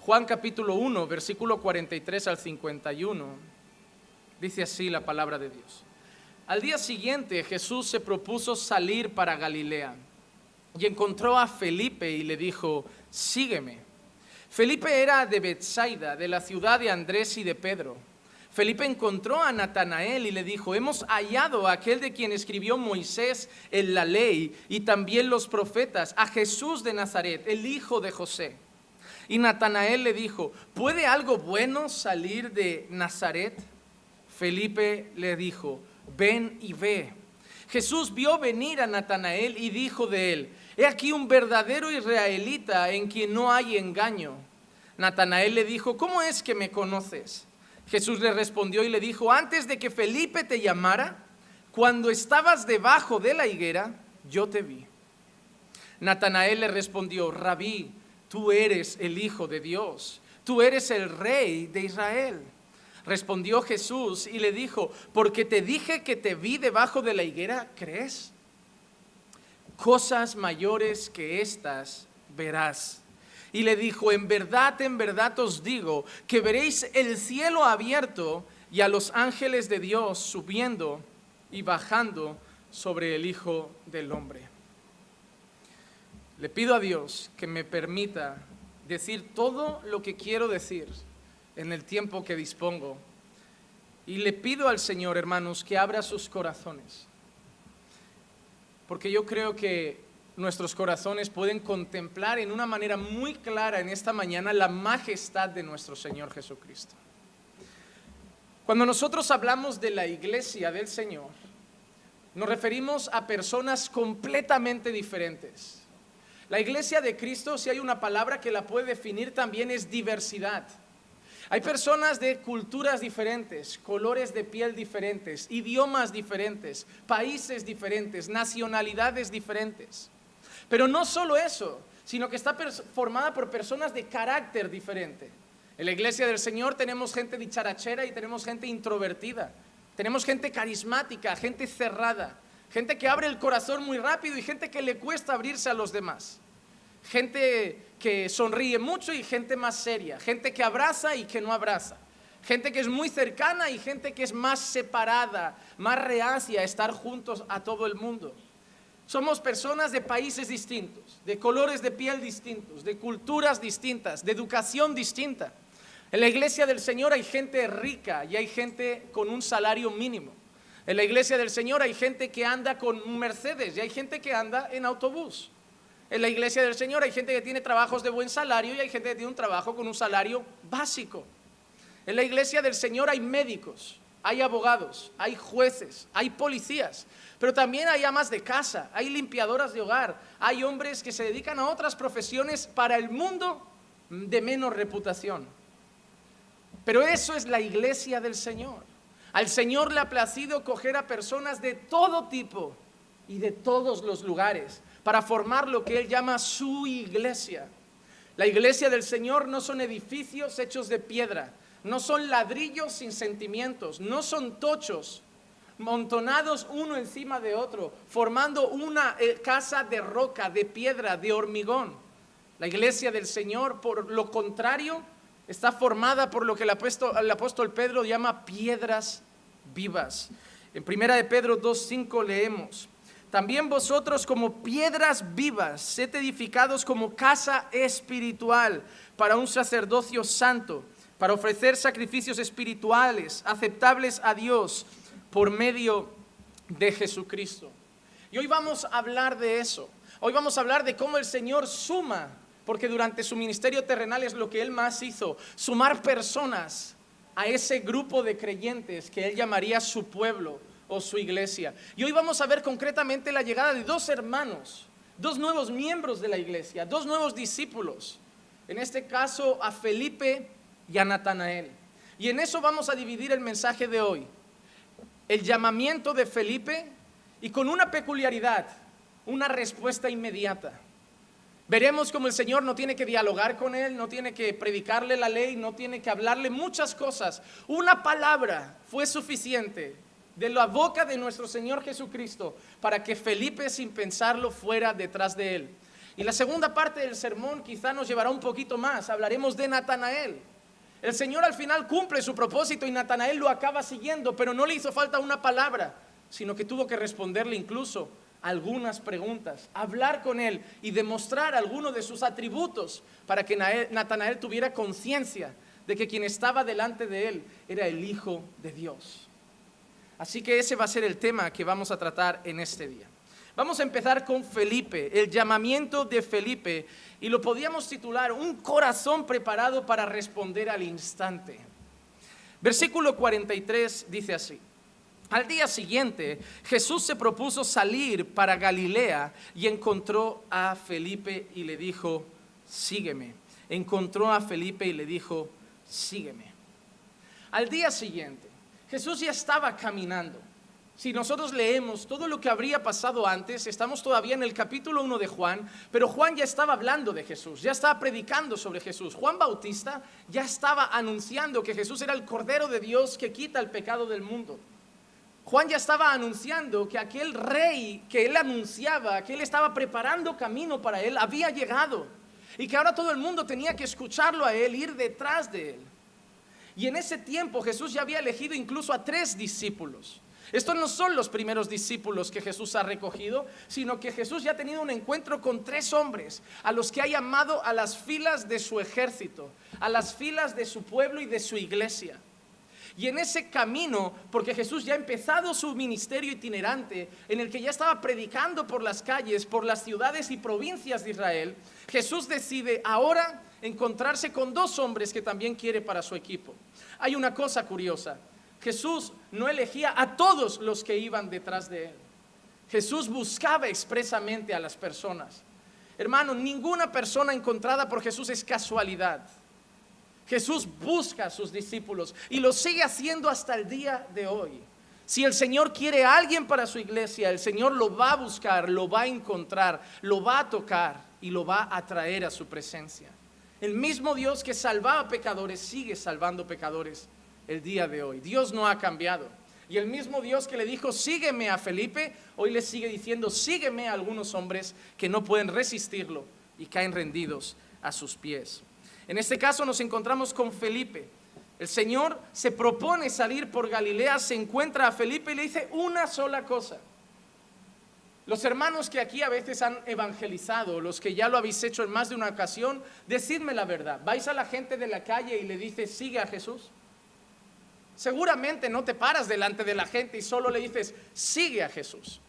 Juan capítulo 1, versículo 43 al 51, dice así la palabra de Dios. Al día siguiente Jesús se propuso salir para Galilea y encontró a Felipe y le dijo: sígueme. Felipe era de Betsaida, de la ciudad de Andrés y de Pedro. Felipe encontró a Natanael y le dijo: hemos hallado a aquel de quien escribió Moisés en la ley y también los profetas, a Jesús de Nazaret, el hijo de José. Y Natanael le dijo: ¿puede algo bueno salir de Nazaret? Felipe le dijo: ven y ve. Jesús vio venir a Natanael y dijo de él: he aquí un verdadero israelita en quien no hay engaño. Natanael le dijo: ¿cómo es que me conoces? Jesús le respondió y le dijo: antes de que Felipe te llamara, cuando estabas debajo de la higuera, yo te vi. Natanael le respondió: Rabí, tú eres el Hijo de Dios, tú eres el Rey de Israel. Respondió Jesús y le dijo: porque te dije que te vi debajo de la higuera, ¿crees? Cosas mayores que estas verás. Y le dijo: en verdad os digo, que veréis el cielo abierto y a los ángeles de Dios subiendo y bajando sobre el Hijo del Hombre. Le pido a Dios que me permita decir todo lo que quiero decir en el tiempo que dispongo. Y le pido al Señor, hermanos, que abra sus corazones. Porque yo creo que nuestros corazones pueden contemplar en una manera muy clara en esta mañana la majestad de nuestro Señor Jesucristo. Cuando nosotros hablamos de la iglesia del Señor, nos referimos a personas completamente diferentes. La iglesia de Cristo, si hay una palabra que la puede definir también, es diversidad. Hay personas de culturas diferentes, colores de piel diferentes, idiomas diferentes, países diferentes, nacionalidades diferentes. Pero no solo eso, sino que está formada por personas de carácter diferente. En la iglesia del Señor tenemos gente dicharachera y tenemos gente introvertida. Tenemos gente carismática, gente cerrada, gente que abre el corazón muy rápido y gente que le cuesta abrirse a los demás. Gente que sonríe mucho y gente más seria. Gente que abraza y que no abraza. Gente que es muy cercana y gente que es más separada, más reacia a estar juntos a todo el mundo. Somos personas de países distintos, de colores de piel distintos, de culturas distintas, de educación distinta. En la iglesia del Señor hay gente rica y hay gente con un salario mínimo. En la iglesia del Señor hay gente que anda con un Mercedes y hay gente que anda en autobús. En la iglesia del Señor hay gente que tiene trabajos de buen salario y hay gente que tiene un trabajo con un salario básico. En la iglesia del Señor hay médicos, hay abogados, hay jueces, hay policías, pero también hay amas de casa, hay limpiadoras de hogar, hay hombres que se dedican a otras profesiones para el mundo de menos reputación. Pero eso es la iglesia del Señor. Al Señor le ha placido coger a personas de todo tipo y de todos los lugares para formar lo que Él llama su iglesia. La iglesia del Señor no son edificios hechos de piedra, no son ladrillos sin sentimientos, no son tochos montonados uno encima de otro, formando una casa de roca, de piedra, de hormigón. La iglesia del Señor, por lo contrario, está formada por lo que el apóstol Pedro llama piedras vivas. En 1 de Pedro 2:5 leemos: también vosotros como piedras vivas, sed edificados como casa espiritual para un sacerdocio santo, para ofrecer sacrificios espirituales aceptables a Dios por medio de Jesucristo. Y hoy vamos a hablar de eso. Hoy vamos a hablar de cómo el Señor suma, porque durante su ministerio terrenal es lo que Él más hizo, sumar personas a ese grupo de creyentes que Él llamaría su pueblo o su iglesia. Y hoy vamos a ver concretamente la llegada de dos hermanos, dos nuevos miembros de la iglesia, dos nuevos discípulos. En este caso a Felipe y a Natanael. Y en eso vamos a dividir el mensaje de hoy. El llamamiento de Felipe y con una peculiaridad, una respuesta inmediata. Veremos cómo el Señor no tiene que dialogar con él, no tiene que predicarle la ley, no tiene que hablarle muchas cosas. Una palabra fue suficiente de la boca de nuestro Señor Jesucristo para que Felipe, sin pensarlo, fuera detrás de él. Y la segunda parte del sermón quizá nos llevará un poquito más. Hablaremos de Natanael. El Señor al final cumple su propósito y Natanael lo acaba siguiendo, pero no le hizo falta una palabra, sino que tuvo que responderle incluso algunas preguntas, hablar con él y demostrar algunos de sus atributos para que Natanael tuviera conciencia de que quien estaba delante de él era el Hijo de Dios. Así que ese va a ser el tema que vamos a tratar en este día. Vamos a empezar con Felipe, el llamamiento de Felipe, y lo podíamos titular Un corazón preparado para responder al instante. Versículo 43 dice así: al día siguiente, Jesús se propuso salir para Galilea y encontró a Felipe y le dijo, sígueme. Encontró a Felipe y le dijo, sígueme. Al día siguiente, Jesús ya estaba caminando. Si nosotros leemos todo lo que habría pasado antes, estamos todavía en el capítulo 1 de Juan, pero Juan ya estaba hablando de Jesús, ya estaba predicando sobre Jesús. Juan Bautista ya estaba anunciando que Jesús era el Cordero de Dios que quita el pecado del mundo. Juan ya estaba anunciando que aquel rey que él anunciaba, que él estaba preparando camino para él, había llegado. Y que ahora todo el mundo tenía que escucharlo a él, ir detrás de él. Y en ese tiempo Jesús ya había elegido incluso a 3 discípulos. Estos no son los primeros discípulos que Jesús ha recogido, sino que Jesús ya ha tenido un encuentro con 3 hombres, a los que ha llamado a las filas de su ejército, a las filas de su pueblo y de su iglesia. Y en ese camino, porque Jesús ya ha empezado su ministerio itinerante, en el que ya estaba predicando por las calles, por las ciudades y provincias de Israel, Jesús decide ahora encontrarse con 2 hombres que también quiere para su equipo. Hay una cosa curiosa: Jesús no elegía a todos los que iban detrás de él. Jesús buscaba expresamente a las personas. Hermano, ninguna persona encontrada por Jesús es casualidad. Jesús busca a sus discípulos y lo sigue haciendo hasta el día de hoy. Si el Señor quiere a alguien para su iglesia, el Señor lo va a buscar, lo va a encontrar, lo va a tocar y lo va a traer a su presencia. El mismo Dios que salvaba pecadores sigue salvando pecadores el día de hoy. Dios no ha cambiado. Y el mismo Dios que le dijo sígueme a Felipe, hoy le sigue diciendo sígueme a algunos hombres que no pueden resistirlo y caen rendidos a sus pies. En este caso nos encontramos con Felipe. El Señor se propone salir por Galilea, se encuentra a Felipe y le dice una sola cosa. Los hermanos que aquí a veces han evangelizado, los que ya lo habéis hecho en más de una ocasión, decidme la verdad. ¿Vais a la gente de la calle y le dices sigue a Jesús? Seguramente no te paras delante de la gente y solo le dices sigue a Jesús.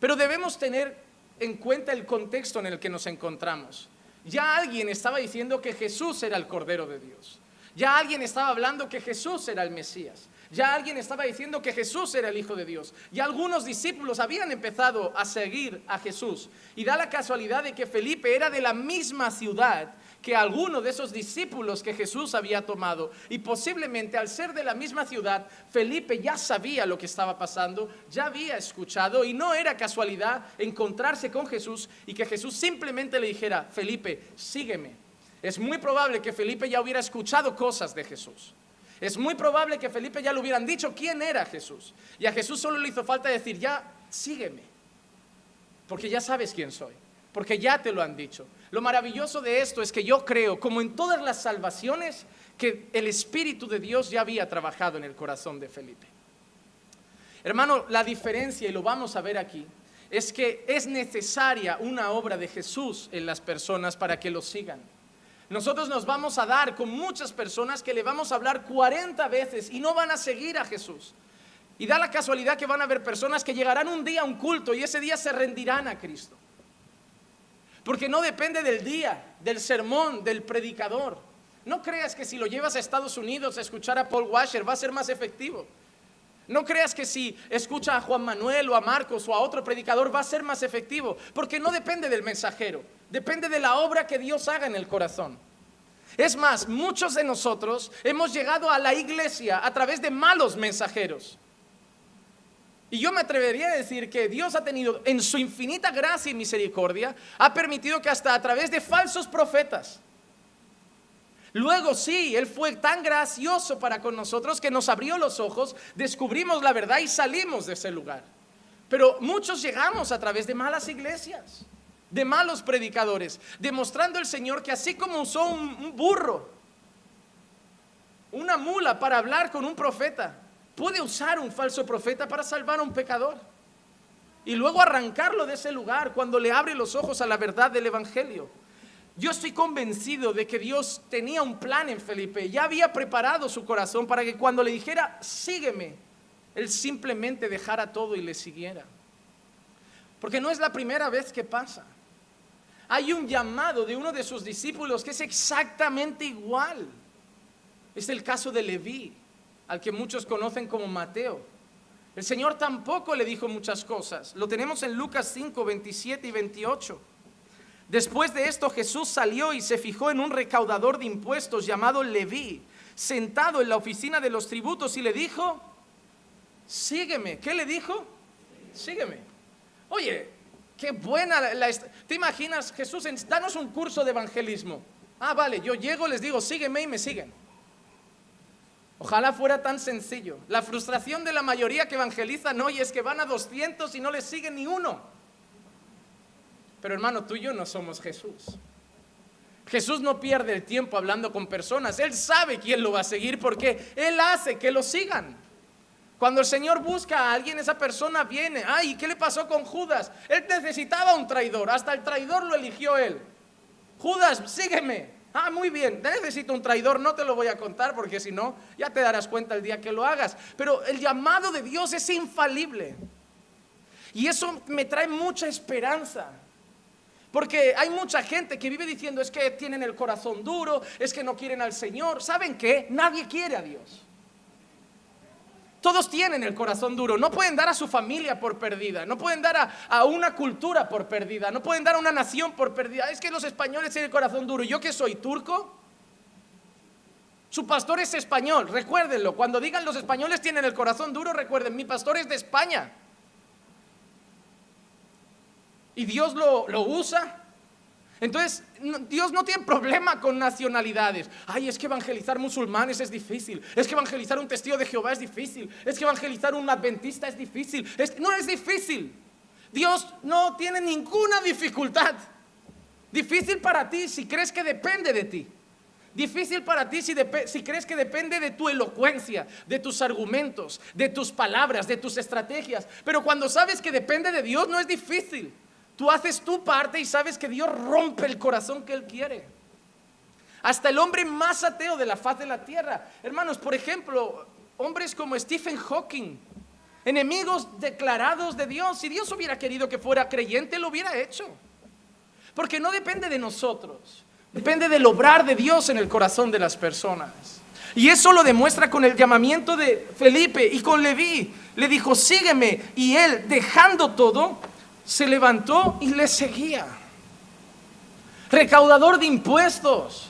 Pero debemos tener en cuenta el contexto en el que nos encontramos. Ya alguien estaba diciendo que Jesús era el Cordero de Dios. Ya alguien estaba hablando que Jesús era el Mesías. Ya alguien estaba diciendo que Jesús era el Hijo de Dios. Y algunos discípulos habían empezado a seguir a Jesús. Y da la casualidad de que Felipe era de la misma ciudad que alguno de esos discípulos que Jesús había tomado. Y posiblemente al ser de la misma ciudad, Felipe ya sabía lo que estaba pasando, ya había escuchado, y no era casualidad encontrarse con Jesús y que Jesús simplemente le dijera, Felipe, sígueme. Es muy probable que Felipe ya hubiera escuchado cosas de Jesús. Es muy probable que Felipe ya le hubieran dicho quién era Jesús. Y a Jesús solo le hizo falta decir, ya, sígueme. Porque ya sabes quién soy. Porque ya te lo han dicho. Lo maravilloso de esto es que yo creo, como en todas las salvaciones, que el Espíritu de Dios ya había trabajado en el corazón de Felipe. Hermano, la diferencia, y lo vamos a ver aquí, es que es necesaria una obra de Jesús en las personas para que lo sigan. Nosotros nos vamos a dar con muchas personas que le vamos a hablar 40 veces y no van a seguir a Jesús. Y da la casualidad que van a haber personas que llegarán un día a un culto y ese día se rendirán a Cristo. Porque no depende del día, del sermón, del predicador. No creas que si lo llevas a Estados Unidos a escuchar a Paul Washer va a ser más efectivo. No creas que si escucha a Juan Manuel o a Marcos o a otro predicador va a ser más efectivo. Porque no depende del mensajero, depende de la obra que Dios haga en el corazón. Es más, muchos de nosotros hemos llegado a la iglesia a través de malos mensajeros. Y yo me atrevería a decir que Dios ha tenido, en su infinita gracia y misericordia, ha permitido que hasta a través de falsos profetas. Luego sí, Él fue tan gracioso para con nosotros que nos abrió los ojos, descubrimos la verdad y salimos de ese lugar. Pero muchos llegamos a través de malas iglesias. de malos predicadores, demostrando el Señor que así como usó un burro, una mula para hablar con un profeta, puede usar un falso profeta para salvar a un pecador y luego arrancarlo de ese lugar cuando le abre los ojos a la verdad del evangelio. Yo estoy convencido de que Dios tenía un plan en Felipe, ya había preparado su corazón para que cuando le dijera sígueme, él simplemente dejara todo y le siguiera. Porque no es la primera vez que pasa. Hay un llamado de uno de sus discípulos que es exactamente igual. Es el caso de Leví, al que muchos conocen como Mateo. El Señor tampoco le dijo muchas cosas. Lo tenemos en Lucas 5, 27 y 28. Después de esto Jesús salió y se fijó en un recaudador de impuestos llamado Leví, sentado en la oficina de los tributos, y le dijo, sígueme. ¿Qué le dijo? Sígueme. Oye, qué buena ¿te imaginas, Jesús, danos un curso de evangelismo? Ah, vale, yo llego, les digo, sígueme y me siguen. Ojalá fuera tan sencillo. La frustración de la mayoría que evangelizan hoy es que van a 200 y no les sigue ni uno. Pero hermano, tú y yo no somos Jesús. Jesús no pierde el tiempo hablando con personas. Él sabe quién lo va a seguir porque Él hace que lo sigan. Cuando el Señor busca a alguien, esa persona viene. Ay, ¿qué le pasó con Judas? Él necesitaba un traidor, hasta el traidor lo eligió Él. Judas, sígueme. Ah, muy bien, necesito un traidor, no te lo voy a contar porque si no, ya te darás cuenta el día que lo hagas. Pero el llamado de Dios es infalible. Y eso me trae mucha esperanza. Porque hay mucha gente que vive diciendo, es que tienen el corazón duro, es que no quieren al Señor. ¿Saben qué? Nadie quiere a Dios. Todos tienen el corazón duro, no pueden dar a su familia por perdida, no pueden dar a una cultura por perdida, no pueden dar a una nación por perdida. Es que los españoles tienen el corazón duro. ¿Yo que soy turco? Su pastor es español, recuérdenlo. Cuando digan los españoles tienen el corazón duro, recuerden, mi pastor es de España. Y Dios lo usa. Entonces, Dios no tiene problema con nacionalidades. Ay, es que evangelizar musulmanes es difícil. Es que evangelizar un testigo de Jehová es difícil. Es que evangelizar un adventista es difícil. No es difícil. Dios no tiene ninguna dificultad. Difícil para ti si crees que depende de ti. Difícil para ti si crees que depende de tu elocuencia, de tus argumentos, de tus palabras, de tus estrategias. Pero cuando sabes que depende de Dios, no es difícil. Tú haces tu parte y sabes que Dios rompe el corazón que Él quiere. Hasta el hombre más ateo de la faz de la tierra. Hermanos, por ejemplo, hombres como Stephen Hawking, enemigos declarados de Dios. Si Dios hubiera querido que fuera creyente, lo hubiera hecho. Porque no depende de nosotros, depende del obrar de Dios en el corazón de las personas. Y eso lo demuestra con el llamamiento de Felipe y con Leví. Le dijo, sígueme. Y él, dejando todo, se levantó y le seguía. Recaudador de impuestos,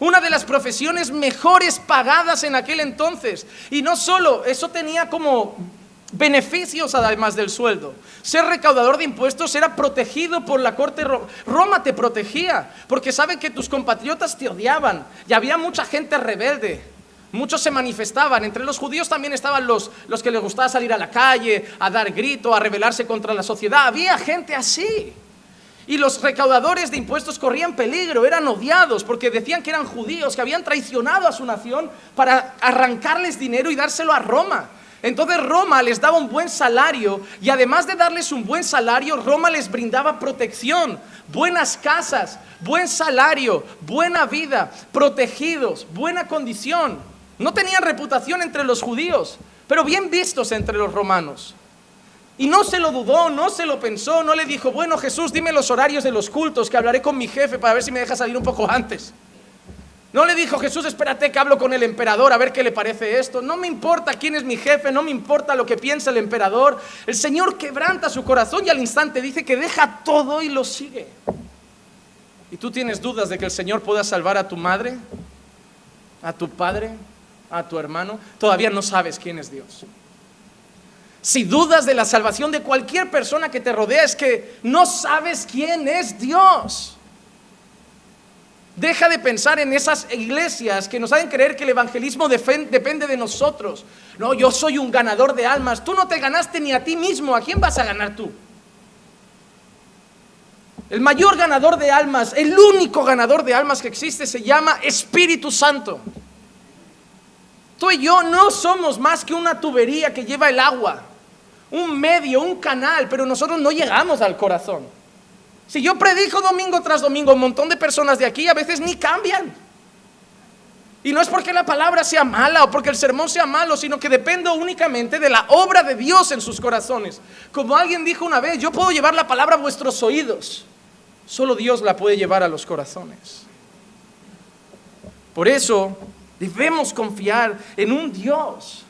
una de las profesiones mejores pagadas en aquel entonces. Y no solo, eso tenía como beneficios además del sueldo. Ser recaudador de impuestos era protegido por la corte. Roma te protegía, porque saben que tus compatriotas te odiaban y había mucha gente rebelde. Muchos se manifestaban. Entre los judíos también estaban los que les gustaba salir a la calle, a dar grito, a rebelarse contra la sociedad. Había gente así. Y los recaudadores de impuestos corrían peligro, eran odiados porque decían que eran judíos, que habían traicionado a su nación para arrancarles dinero y dárselo a Roma. Entonces Roma les daba un buen salario y además de darles un buen salario, Roma les brindaba protección, buenas casas, buen salario, buena vida, protegidos, buena condición. No tenían reputación entre los judíos, pero bien vistos entre los romanos. Y no se lo dudó, no se lo pensó, no le dijo, bueno Jesús, dime los horarios de los cultos que hablaré con mi jefe para ver si me deja salir un poco antes. No le dijo, Jesús, espérate que hablo con el emperador a ver qué le parece esto. No me importa quién es mi jefe, no me importa lo que piensa el emperador. El Señor quebranta su corazón y al instante dice que deja todo y lo sigue. ¿Y tú tienes dudas de que el Señor pueda salvar a tu madre, a tu padre, a tu hermano? Todavía no sabes quién es Dios. Si dudas de la salvación de cualquier persona que te rodea, es que no sabes quién es Dios. Deja de pensar en esas iglesias que nos hacen creer que el evangelismo depende de nosotros. No, yo soy un ganador de almas. Tú no te ganaste ni a ti mismo. ¿A quién vas a ganar tú? El mayor ganador de almas, el único ganador de almas que existe se llama Espíritu Santo. Tú y yo no somos más que una tubería que lleva el agua, un medio, un canal, pero nosotros no llegamos al corazón. Si yo predico domingo tras domingo, un montón de personas de aquí a veces ni cambian. Y no es porque la palabra sea mala o porque el sermón sea malo, sino que depende únicamente de la obra de Dios en sus corazones. Como alguien dijo una vez, yo puedo llevar la palabra a vuestros oídos, solo Dios la puede llevar a los corazones. Por eso debemos confiar en un Dios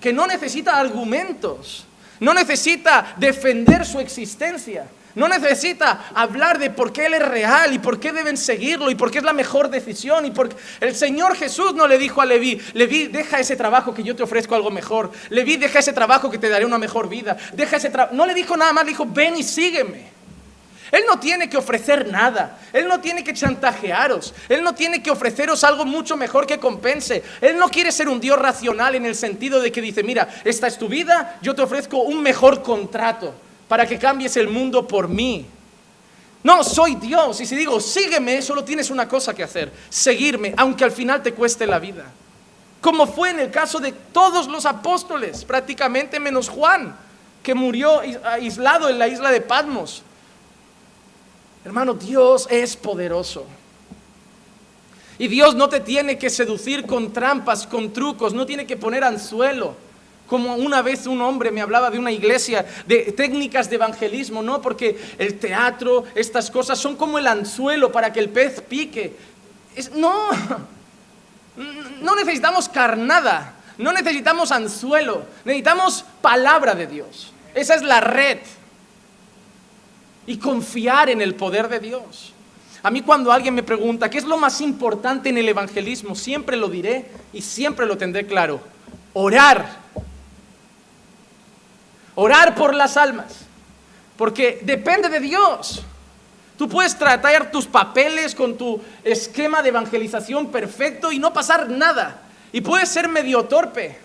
que no necesita argumentos, no necesita defender su existencia, no necesita hablar de por qué Él es real y por qué deben seguirlo y por qué es la mejor decisión. Y porque el Señor Jesús no le dijo a Leví, Leví, deja ese trabajo que yo te ofrezco algo mejor. Leví, deja ese trabajo que te daré una mejor vida. No le dijo nada más, le dijo, ven y sígueme. Él no tiene que ofrecer nada, Él no tiene que chantajearos, Él no tiene que ofreceros algo mucho mejor que compense. Él no quiere ser un Dios racional en el sentido de que dice, mira, esta es tu vida, yo te ofrezco un mejor contrato para que cambies el mundo por mí. No, soy Dios, y si digo, sígueme, solo tienes una cosa que hacer, seguirme, aunque al final te cueste la vida. Como fue en el caso de todos los apóstoles, prácticamente menos Juan, que murió aislado en la isla de Patmos. Hermano, Dios es poderoso. Y Dios no te tiene que seducir con trampas, con trucos, no tiene que poner anzuelo. Como una vez un hombre me hablaba de una iglesia, de técnicas de evangelismo, no, porque el teatro, estas cosas son como el anzuelo para que el pez pique. No necesitamos carnada, no necesitamos anzuelo, necesitamos palabra de Dios. Esa es la red. Y confiar en el poder de Dios. A mí cuando alguien me pregunta ¿qué es lo más importante en el evangelismo? Siempre lo diré y siempre lo tendré claro. Orar. Orar por las almas. Porque depende de Dios. Tú puedes tratar tus papeles con tu esquema de evangelización perfecto y no pasar nada. Y puedes ser medio torpe.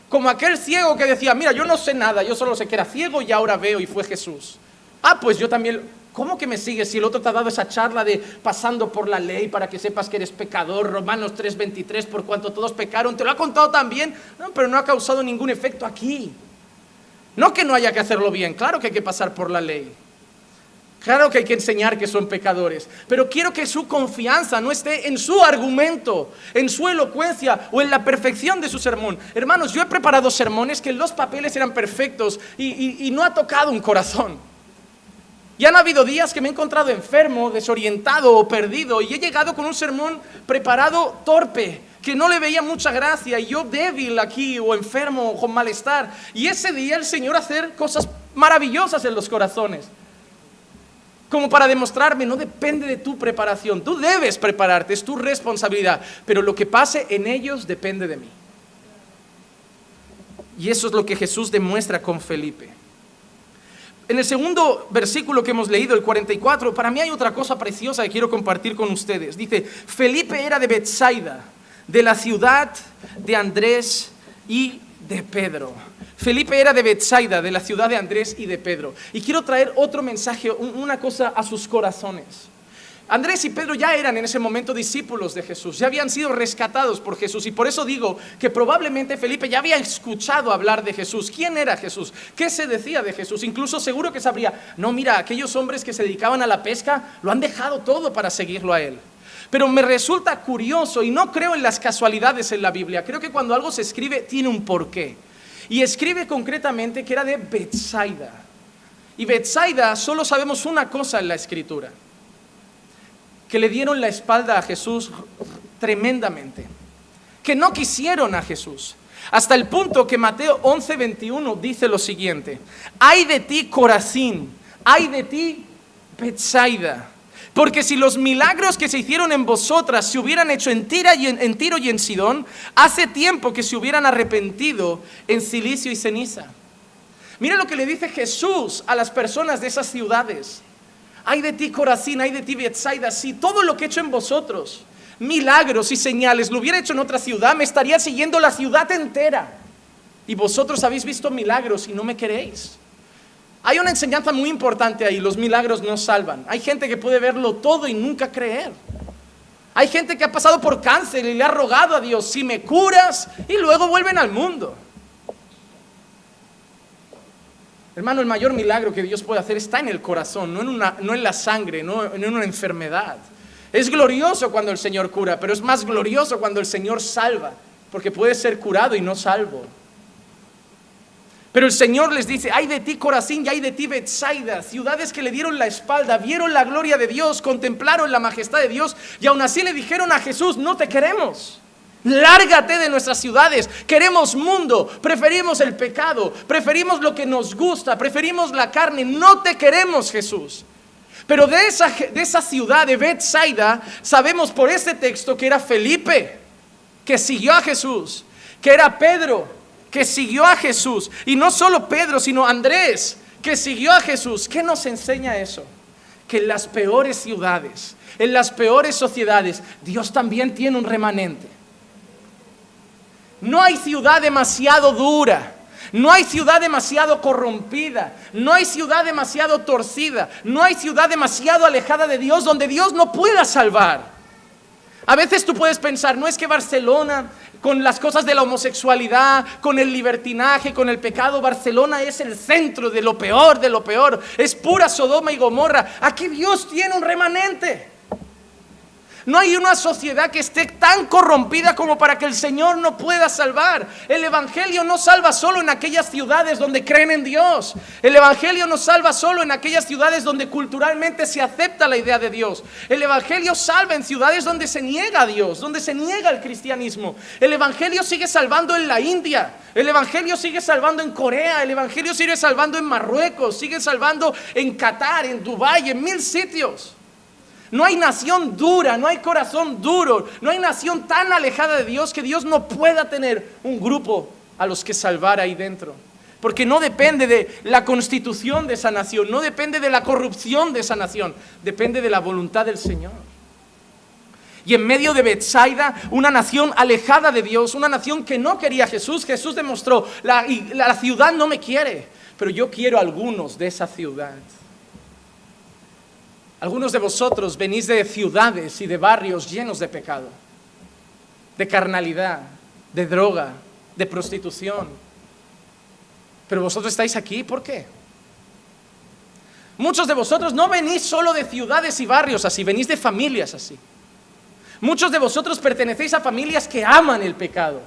Como aquel ciego que decía, mira, yo no sé nada, yo solo sé que era ciego y ahora veo y fue Jesús. Ah, pues yo también. ¿Cómo que me sigues si el otro te ha dado esa charla de pasando por la ley para que sepas que eres pecador? Romanos 3:23, por cuanto todos pecaron. ¿Te lo ha contado también? No, pero no ha causado ningún efecto aquí. No que no haya que hacerlo bien, claro que hay que pasar por la ley. Claro que hay que enseñar que son pecadores, pero quiero que su confianza no esté en su argumento, en su elocuencia o en la perfección de su sermón. Hermanos, yo he preparado sermones que los papeles eran perfectos y no ha tocado un corazón. Y han habido días que me he encontrado enfermo, desorientado o perdido y he llegado con un sermón preparado torpe, que no le veía mucha gracia y yo débil aquí o enfermo o con malestar. Y ese día el Señor hacer cosas maravillosas en los corazones. Como para demostrarme, no depende de tu preparación, tú debes prepararte, es tu responsabilidad, pero lo que pase en ellos depende de mí. Y eso es lo que Jesús demuestra con Felipe. En el segundo versículo que hemos leído, el 44, para mí hay otra cosa preciosa que quiero compartir con ustedes. Dice, Felipe era de Betsaida, de la ciudad de Andrés y de Pedro. Felipe era de Betsaida, de la ciudad de Andrés y de Pedro. Y quiero traer otro mensaje, una cosa a sus corazones. Andrés y Pedro ya eran en ese momento discípulos de Jesús, ya habían sido rescatados por Jesús y por eso digo que probablemente Felipe ya había escuchado hablar de Jesús. ¿Quién era Jesús? ¿Qué se decía de Jesús? Incluso seguro que sabría, no, mira, aquellos hombres que se dedicaban a la pesca lo han dejado todo para seguirlo a él. Pero me resulta curioso y no creo en las casualidades en la Biblia. Creo que cuando algo se escribe tiene un porqué. Y escribe concretamente que era de Betsaida. Y Betsaida solo sabemos una cosa en la Escritura: que le dieron la espalda a Jesús tremendamente, que no quisieron a Jesús, hasta el punto que Mateo 11:21 dice lo siguiente: ay de ti Corazín, ay de ti Betsaida, porque si los milagros que se hicieron en vosotras se hubieran hecho en Tiro y en Sidón, hace tiempo que se hubieran arrepentido en cilicio y ceniza. Mira lo que le dice Jesús a las personas de esas ciudades: ay de ti Corazín, ay de ti Betsaida, si todo lo que he hecho en vosotros, milagros y señales, lo hubiera hecho en otra ciudad, me estaría siguiendo la ciudad entera. Y vosotros habéis visto milagros y no me queréis. Hay una enseñanza muy importante ahí: los milagros no salvan. Hay gente que puede verlo todo y nunca creer. Hay gente que ha pasado por cáncer y le ha rogado a Dios: si me curas, y luego vuelven al mundo. Hermano, el mayor milagro que Dios puede hacer está en el corazón, no en la sangre, no en una enfermedad. Es glorioso cuando el Señor cura, pero es más glorioso cuando el Señor salva, porque puede ser curado y no salvo. Pero el Señor les dice: ay de ti, Corazín, y ay de ti, Betsaida, ciudades que le dieron la espalda, vieron la gloria de Dios, contemplaron la majestad de Dios, y aún así le dijeron a Jesús: no te queremos. Lárgate de nuestras ciudades, queremos mundo, preferimos el pecado, preferimos lo que nos gusta, preferimos la carne, no te queremos, Jesús. Pero de esa ciudad de Betsaida sabemos por este texto que era Felipe, que siguió a Jesús, que era Pedro, que siguió a Jesús, y no solo Pedro, sino Andrés, que siguió a Jesús. ¿Qué nos enseña eso? Que en las peores ciudades, en las peores sociedades, Dios también tiene un remanente. No hay ciudad demasiado dura, no hay ciudad demasiado corrompida, no hay ciudad demasiado torcida, no hay ciudad demasiado alejada de Dios donde Dios no pueda salvar. A veces tú puedes pensar: no es que Barcelona, con las cosas de la homosexualidad, con el libertinaje, con el pecado, Barcelona es el centro de lo peor, es pura Sodoma y Gomorra. Aquí Dios tiene un remanente. No hay una sociedad que esté tan corrompida como para que el Señor no pueda salvar. El Evangelio no salva solo en aquellas ciudades donde creen en Dios. El Evangelio no salva solo en aquellas ciudades donde culturalmente se acepta la idea de Dios. El Evangelio salva en ciudades donde se niega a Dios, donde se niega el cristianismo. El Evangelio sigue salvando en la India. El Evangelio sigue salvando en Corea. El Evangelio sigue salvando en Marruecos. Sigue salvando en Qatar, en Dubái, en 1000 sitios. No hay nación dura, no hay corazón duro, no hay nación tan alejada de Dios que Dios no pueda tener un grupo a los que salvar ahí dentro. Porque no depende de la constitución de esa nación, no depende de la corrupción de esa nación, depende de la voluntad del Señor. Y en medio de Betsaida, una nación alejada de Dios, una nación que no quería a Jesús, Jesús demostró: la ciudad no me quiere, pero yo quiero a algunos de esa ciudad. Algunos de vosotros venís de ciudades y de barrios llenos de pecado, de carnalidad, de droga, de prostitución. Pero vosotros estáis aquí, ¿por qué? Muchos de vosotros no venís solo de ciudades y barrios así, venís de familias así. Muchos de vosotros pertenecéis a familias que aman el pecado.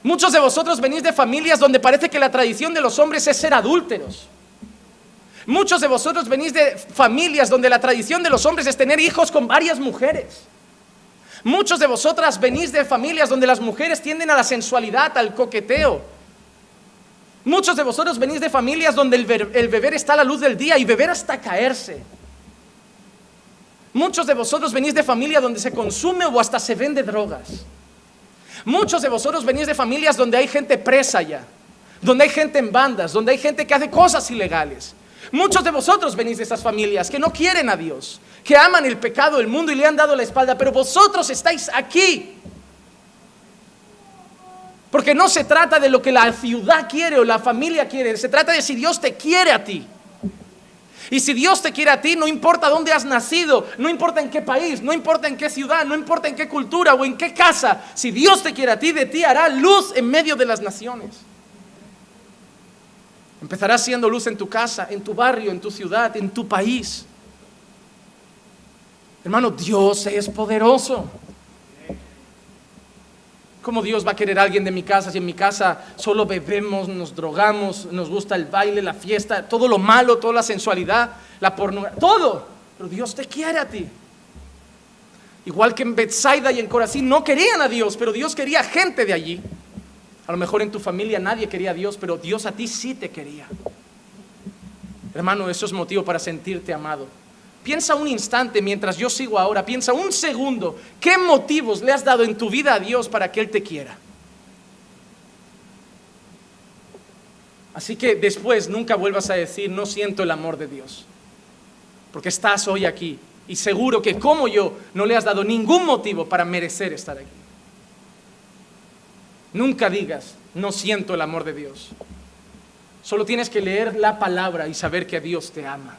Muchos de vosotros venís de familias donde parece que la tradición de los hombres es ser adúlteros. Muchos de vosotros venís de familias donde la tradición de los hombres es tener hijos con varias mujeres. Muchos de vosotras venís de familias donde las mujeres tienden a la sensualidad, al coqueteo. Muchos de vosotros venís de familias donde el beber está a la luz del día y beber hasta caerse. Muchos de vosotros venís de familias donde se consume o hasta se vende drogas. Muchos de vosotros venís de familias donde hay gente presa ya, donde hay gente en bandas, donde hay gente que hace cosas ilegales. Muchos de vosotros venís de esas familias que no quieren a Dios, que aman el pecado, el mundo y le han dado la espalda, pero vosotros estáis aquí. Porque no se trata de lo que la ciudad quiere o la familia quiere, se trata de si Dios te quiere a ti. Y si Dios te quiere a ti, no importa dónde has nacido, no importa en qué país, no importa en qué ciudad, no importa en qué cultura o en qué casa, si Dios te quiere a ti, de ti hará luz en medio de las naciones. Empezarás siendo luz en tu casa, en tu barrio, en tu ciudad, en tu país. Hermano, Dios es poderoso. ¿Cómo Dios va a querer a alguien de mi casa si en mi casa solo bebemos, nos drogamos, nos gusta el baile, la fiesta, todo lo malo, toda la sensualidad, la pornografía, todo? Pero Dios te quiere a ti. Igual que en Betsaida y en Corazín no querían a Dios, pero Dios quería gente de allí. A lo mejor en tu familia nadie quería a Dios, pero Dios a ti sí te quería. Hermano, eso es motivo para sentirte amado. Piensa un instante mientras yo sigo ahora, piensa un segundo, ¿qué motivos le has dado en tu vida a Dios para que Él te quiera? Así que después nunca vuelvas a decir: no siento el amor de Dios, porque estás hoy aquí y seguro que como yo no le has dado ningún motivo para merecer estar aquí. Nunca digas: no siento el amor de Dios. Solo tienes que leer la palabra y saber que Dios te ama.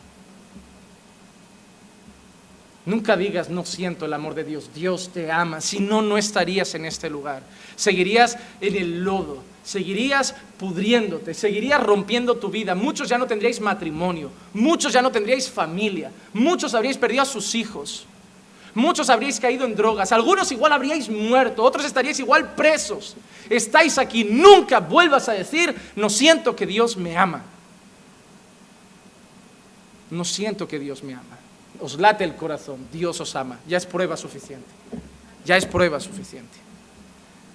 Nunca digas, no siento el amor de Dios. Dios te ama. Si no, no estarías en este lugar. Seguirías en el lodo. Seguirías pudriéndote. Seguirías rompiendo tu vida. Muchos ya no tendríais matrimonio. Muchos ya no tendríais familia. Muchos habríais perdido a sus hijos. Muchos habríais caído en drogas. Algunos igual habríais muerto. Otros estaríais igual presos. Estáis aquí. Nunca vuelvas a decir, no siento que Dios me ama. No siento que Dios me ama. Os late el corazón, Dios os ama. Ya es prueba suficiente. Ya es prueba suficiente.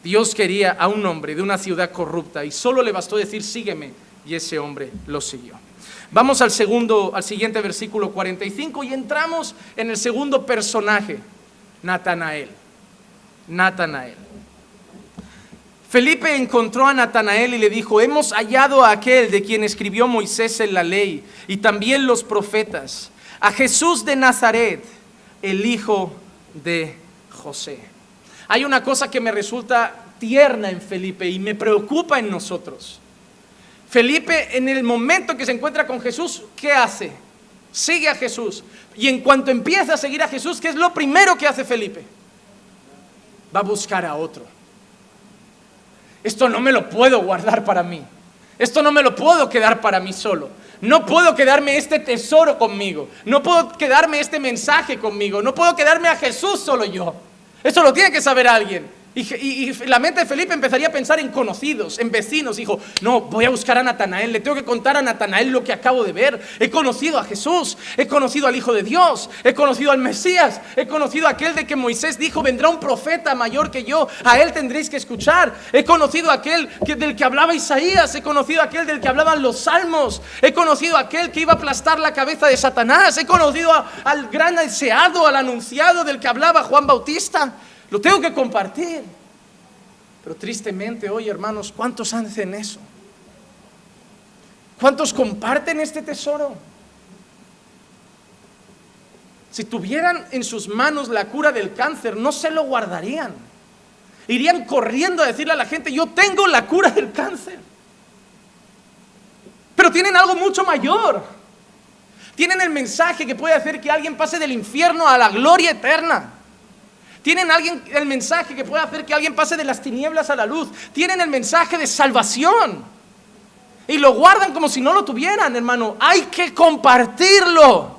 Dios quería a un hombre de una ciudad corrupta y solo le bastó decir, sígueme, y ese hombre lo siguió. Vamos al siguiente versículo 45 y entramos en el segundo personaje, Natanael. Natanael. Felipe encontró a Natanael y le dijo, hemos hallado a aquel de quien escribió Moisés en la ley y también los profetas, a Jesús de Nazaret, el hijo de José. Hay una cosa que me resulta tierna en Felipe y me preocupa en nosotros. Felipe, en el momento que se encuentra con Jesús, ¿qué hace? Sigue a Jesús. Y en cuanto empieza a seguir a Jesús, ¿qué es lo primero que hace Felipe? Va a buscar a otro. Esto no me lo puedo guardar para mí. Esto no me lo puedo quedar para mí solo. No puedo quedarme este tesoro conmigo. No puedo quedarme este mensaje conmigo. No puedo quedarme a Jesús solo yo. Eso lo tiene que saber alguien. Y la mente de Felipe empezaría a pensar en conocidos, en vecinos. Dijo, no, voy a buscar a Natanael. Le tengo que contar a Natanael lo que acabo de ver. He conocido a Jesús. He conocido al Hijo de Dios. He conocido al Mesías. He conocido a aquel de que Moisés dijo, vendrá un profeta mayor que yo. A él tendréis que escuchar. He conocido a aquel del que hablaba Isaías. He conocido a aquel del que hablaban los salmos. He conocido a aquel que iba a aplastar la cabeza de Satanás. He conocido al gran deseado, al anunciado del que hablaba Juan Bautista. Lo tengo que compartir. Pero tristemente hoy, hermanos, ¿cuántos hacen eso? ¿Cuántos comparten este tesoro? Si tuvieran en sus manos la cura del cáncer, no se lo guardarían. Irían corriendo a decirle a la gente, yo tengo la cura del cáncer. Pero tienen algo mucho mayor. Tienen el mensaje que puede hacer que alguien pase del infierno a la gloria eterna. Tienen el mensaje que puede hacer que alguien pase de las tinieblas a la luz. Tienen el mensaje de salvación. Y lo guardan como si no lo tuvieran, hermano. Hay que compartirlo.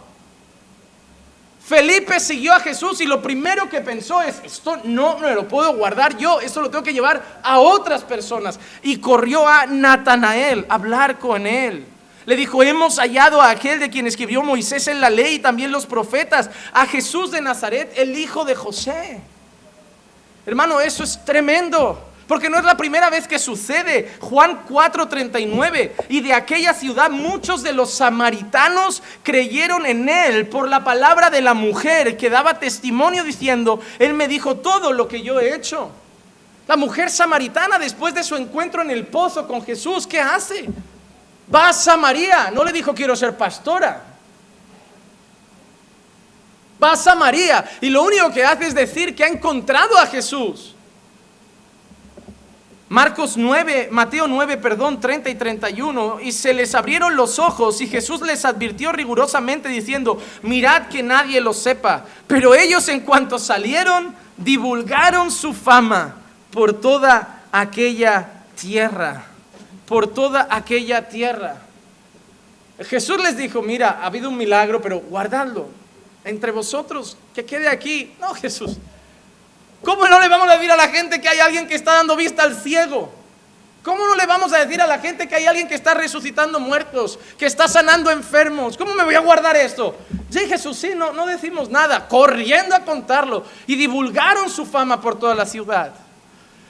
Felipe siguió a Jesús y lo primero que pensó es, esto no me lo puedo guardar yo, esto lo tengo que llevar a otras personas. Y corrió a Natanael a hablar con él. Le dijo, hemos hallado a aquel de quien escribió Moisés en la ley y también los profetas, a Jesús de Nazaret, el hijo de José. Hermano, eso es tremendo, porque no es la primera vez que sucede. Juan 4:39, y de aquella ciudad muchos de los samaritanos creyeron en él por la palabra de la mujer que daba testimonio diciendo, él me dijo todo lo que yo he hecho. La mujer samaritana, después de su encuentro en el pozo con Jesús, ¿qué hace? Va a Samaria, no le dijo quiero ser pastora. Va a Samaria y lo único que hace es decir que ha encontrado a Jesús. Mateo 9, 30 y 31, y se les abrieron los ojos y Jesús les advirtió rigurosamente diciendo, mirad que nadie lo sepa. Pero ellos en cuanto salieron, divulgaron su fama por toda aquella tierra. Por toda aquella tierra. Jesús les dijo, mira, ha habido un milagro, pero guardadlo entre vosotros, que quede aquí. No, Jesús, ¿cómo no le vamos a decir a la gente que hay alguien que está dando vista al ciego? ¿Cómo no le vamos a decir a la gente que hay alguien que está resucitando muertos, que está sanando enfermos? ¿Cómo me voy a guardar esto? Sí, Jesús, sí, no decimos nada, corriendo a contarlo, y divulgaron su fama por toda la ciudad.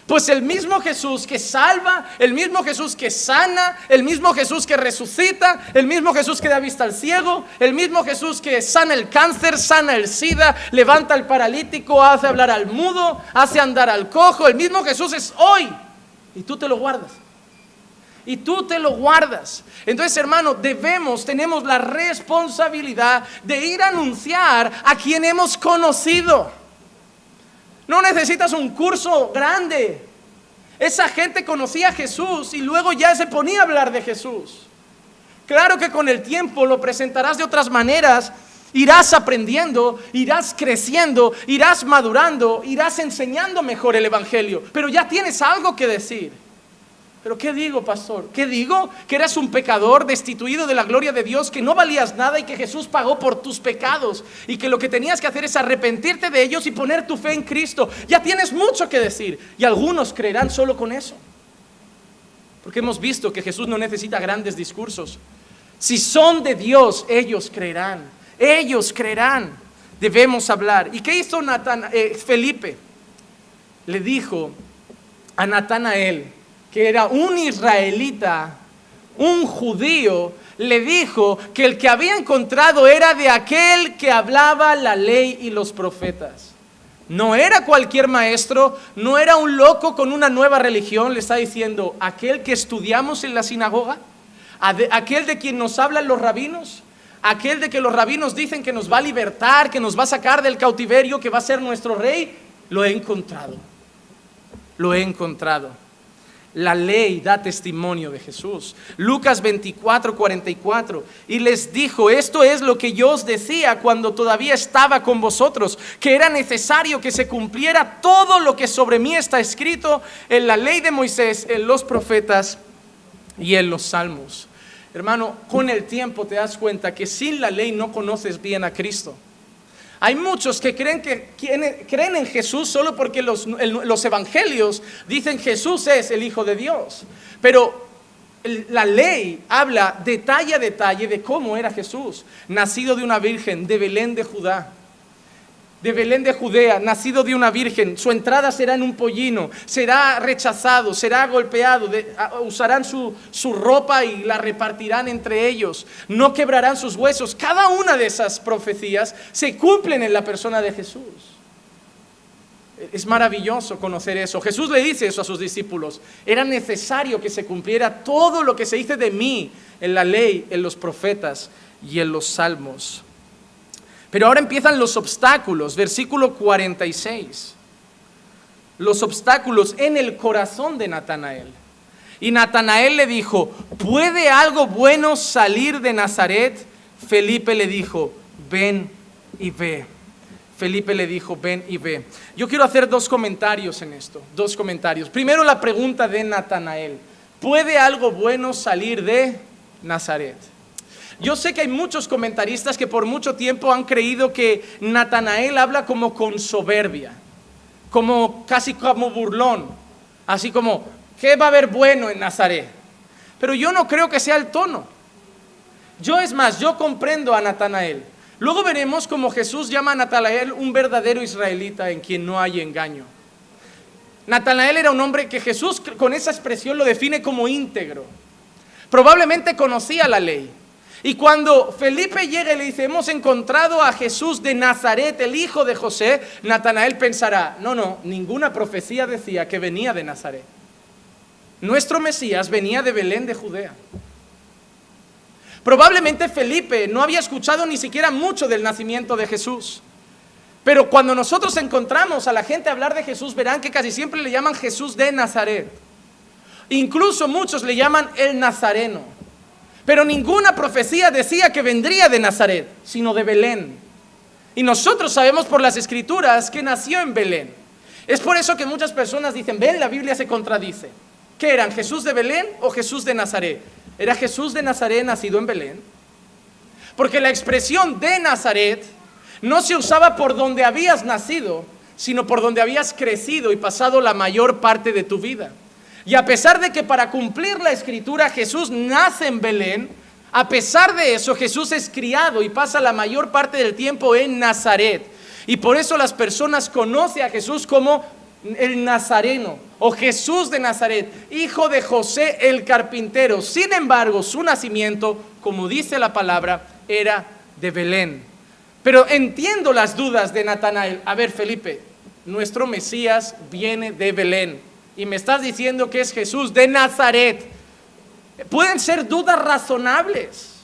Pues el mismo Jesús que salva, el mismo Jesús que sana, el mismo Jesús que resucita, el mismo Jesús que da vista al ciego, el mismo Jesús que sana el cáncer, sana el SIDA, levanta al paralítico, hace hablar al mudo, hace andar al cojo, el mismo Jesús es hoy. Y tú te lo guardas. Y tú te lo guardas. Entonces, hermano, tenemos la responsabilidad de ir a anunciar a quien hemos conocido. No necesitas un curso grande. Esa gente conocía a Jesús y luego ya se ponía a hablar de Jesús. Claro que con el tiempo lo presentarás de otras maneras. Irás aprendiendo, irás creciendo, irás madurando, irás enseñando mejor el evangelio. Pero ya tienes algo que decir. ¿Pero qué digo, pastor? ¿Qué digo? Que eras un pecador destituido de la gloria de Dios, que no valías nada y que Jesús pagó por tus pecados y que lo que tenías que hacer es arrepentirte de ellos y poner tu fe en Cristo. Ya tienes mucho que decir y algunos creerán solo con eso. Porque hemos visto que Jesús no necesita grandes discursos. Si son de Dios, ellos creerán. Ellos creerán. Debemos hablar. ¿Y qué hizo Felipe? Le dijo a Natanael, que era un israelita, un judío, le dijo que el que había encontrado era de aquel que hablaba la ley y los profetas. No era cualquier maestro, no era un loco con una nueva religión. Le está diciendo, aquel que estudiamos en la sinagoga, aquel de quien nos hablan los rabinos, aquel de que los rabinos dicen que nos va a libertar, que nos va a sacar del cautiverio, que va a ser nuestro rey. Lo he encontrado. Lo he encontrado. La ley da testimonio de Jesús. Lucas 24:44. Y les dijo, esto es lo que yo os decía cuando todavía estaba con vosotros, que era necesario que se cumpliera todo lo que sobre mí está escrito en la ley de Moisés, en los profetas y en los salmos. Hermano, con el tiempo te das cuenta que sin la ley no conoces bien a Cristo. Hay muchos que creen en Jesús solo porque los evangelios dicen Jesús es el Hijo de Dios. Pero la ley habla detalle a detalle de cómo era Jesús. Nacido de una virgen de Belén de Judá. De Belén de Judea, nacido de una virgen. Su entrada será en un pollino. Será rechazado, será golpeado. Usarán su ropa y la repartirán entre ellos. No quebrarán sus huesos. Cada una de esas profecías se cumplen en la persona de Jesús. Es maravilloso conocer eso. Jesús le dice eso a sus discípulos. Era necesario que se cumpliera todo lo que se dice de mí en la ley, en los profetas y en los salmos. Pero ahora empiezan los obstáculos, versículo 46. Los obstáculos en el corazón de Natanael. Y Natanael le dijo, ¿puede algo bueno salir de Nazaret? Felipe le dijo, ven y ve. Felipe le dijo, ven y ve. Yo quiero hacer dos comentarios en esto, dos comentarios. Primero la pregunta de Natanael, ¿puede algo bueno salir de Nazaret? Yo sé que hay muchos comentaristas que por mucho tiempo han creído que Natanael habla como con soberbia, como casi como burlón, así como, ¿qué va a haber bueno en Nazaret? Pero yo no creo que sea el tono. Yo comprendo a Natanael. Luego veremos cómo Jesús llama a Natanael un verdadero israelita en quien no hay engaño. Natanael era un hombre que Jesús con esa expresión lo define como íntegro. Probablemente conocía la ley. Y cuando Felipe llega y le dice, hemos encontrado a Jesús de Nazaret, el hijo de José, Natanael pensará, no, ninguna profecía decía que venía de Nazaret. Nuestro Mesías venía de Belén de Judea. Probablemente Felipe no había escuchado ni siquiera mucho del nacimiento de Jesús. Pero cuando nosotros encontramos a la gente hablar de Jesús, verán que casi siempre le llaman Jesús de Nazaret. Incluso muchos le llaman el Nazareno. Pero ninguna profecía decía que vendría de Nazaret, sino de Belén. Y nosotros sabemos por las Escrituras que nació en Belén. Es por eso que muchas personas dicen, ven, la Biblia se contradice. ¿Qué eran, Jesús de Belén o Jesús de Nazaret? ¿Era Jesús de Nazaret nacido en Belén? Porque la expresión de Nazaret no se usaba por donde habías nacido, sino por donde habías crecido y pasado la mayor parte de tu vida. Y a pesar de que para cumplir la Escritura Jesús nace en Belén, a pesar de eso Jesús es criado y pasa la mayor parte del tiempo en Nazaret. Y por eso las personas conocen a Jesús como el Nazareno o Jesús de Nazaret, hijo de José el carpintero. Sin embargo, su nacimiento, como dice la palabra, era de Belén. Pero entiendo las dudas de Natanael. A ver, Felipe, nuestro Mesías viene de Belén. Y me estás diciendo que es Jesús de Nazaret. Pueden ser dudas razonables.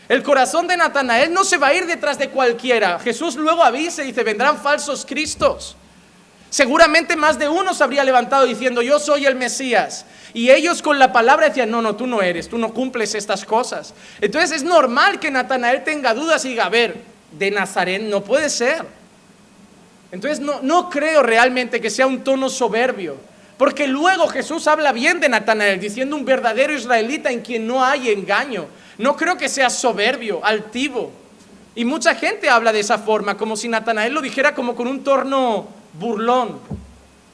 El corazón de Natanael no se va a ir detrás de cualquiera. Jesús luego avisa y dice, vendrán falsos cristos. Seguramente más de uno se habría levantado diciendo, yo soy el Mesías. Y ellos con la palabra decían, no, tú no eres, tú no cumples estas cosas. Entonces es normal que Natanael tenga dudas y diga, a ver, de Nazaret no puede ser. Entonces no creo realmente que sea un tono soberbio, porque luego Jesús habla bien de Natanael, diciendo un verdadero israelita en quien no hay engaño. No creo que sea soberbio, altivo. Y mucha gente habla de esa forma, como si Natanael lo dijera como con un tono burlón.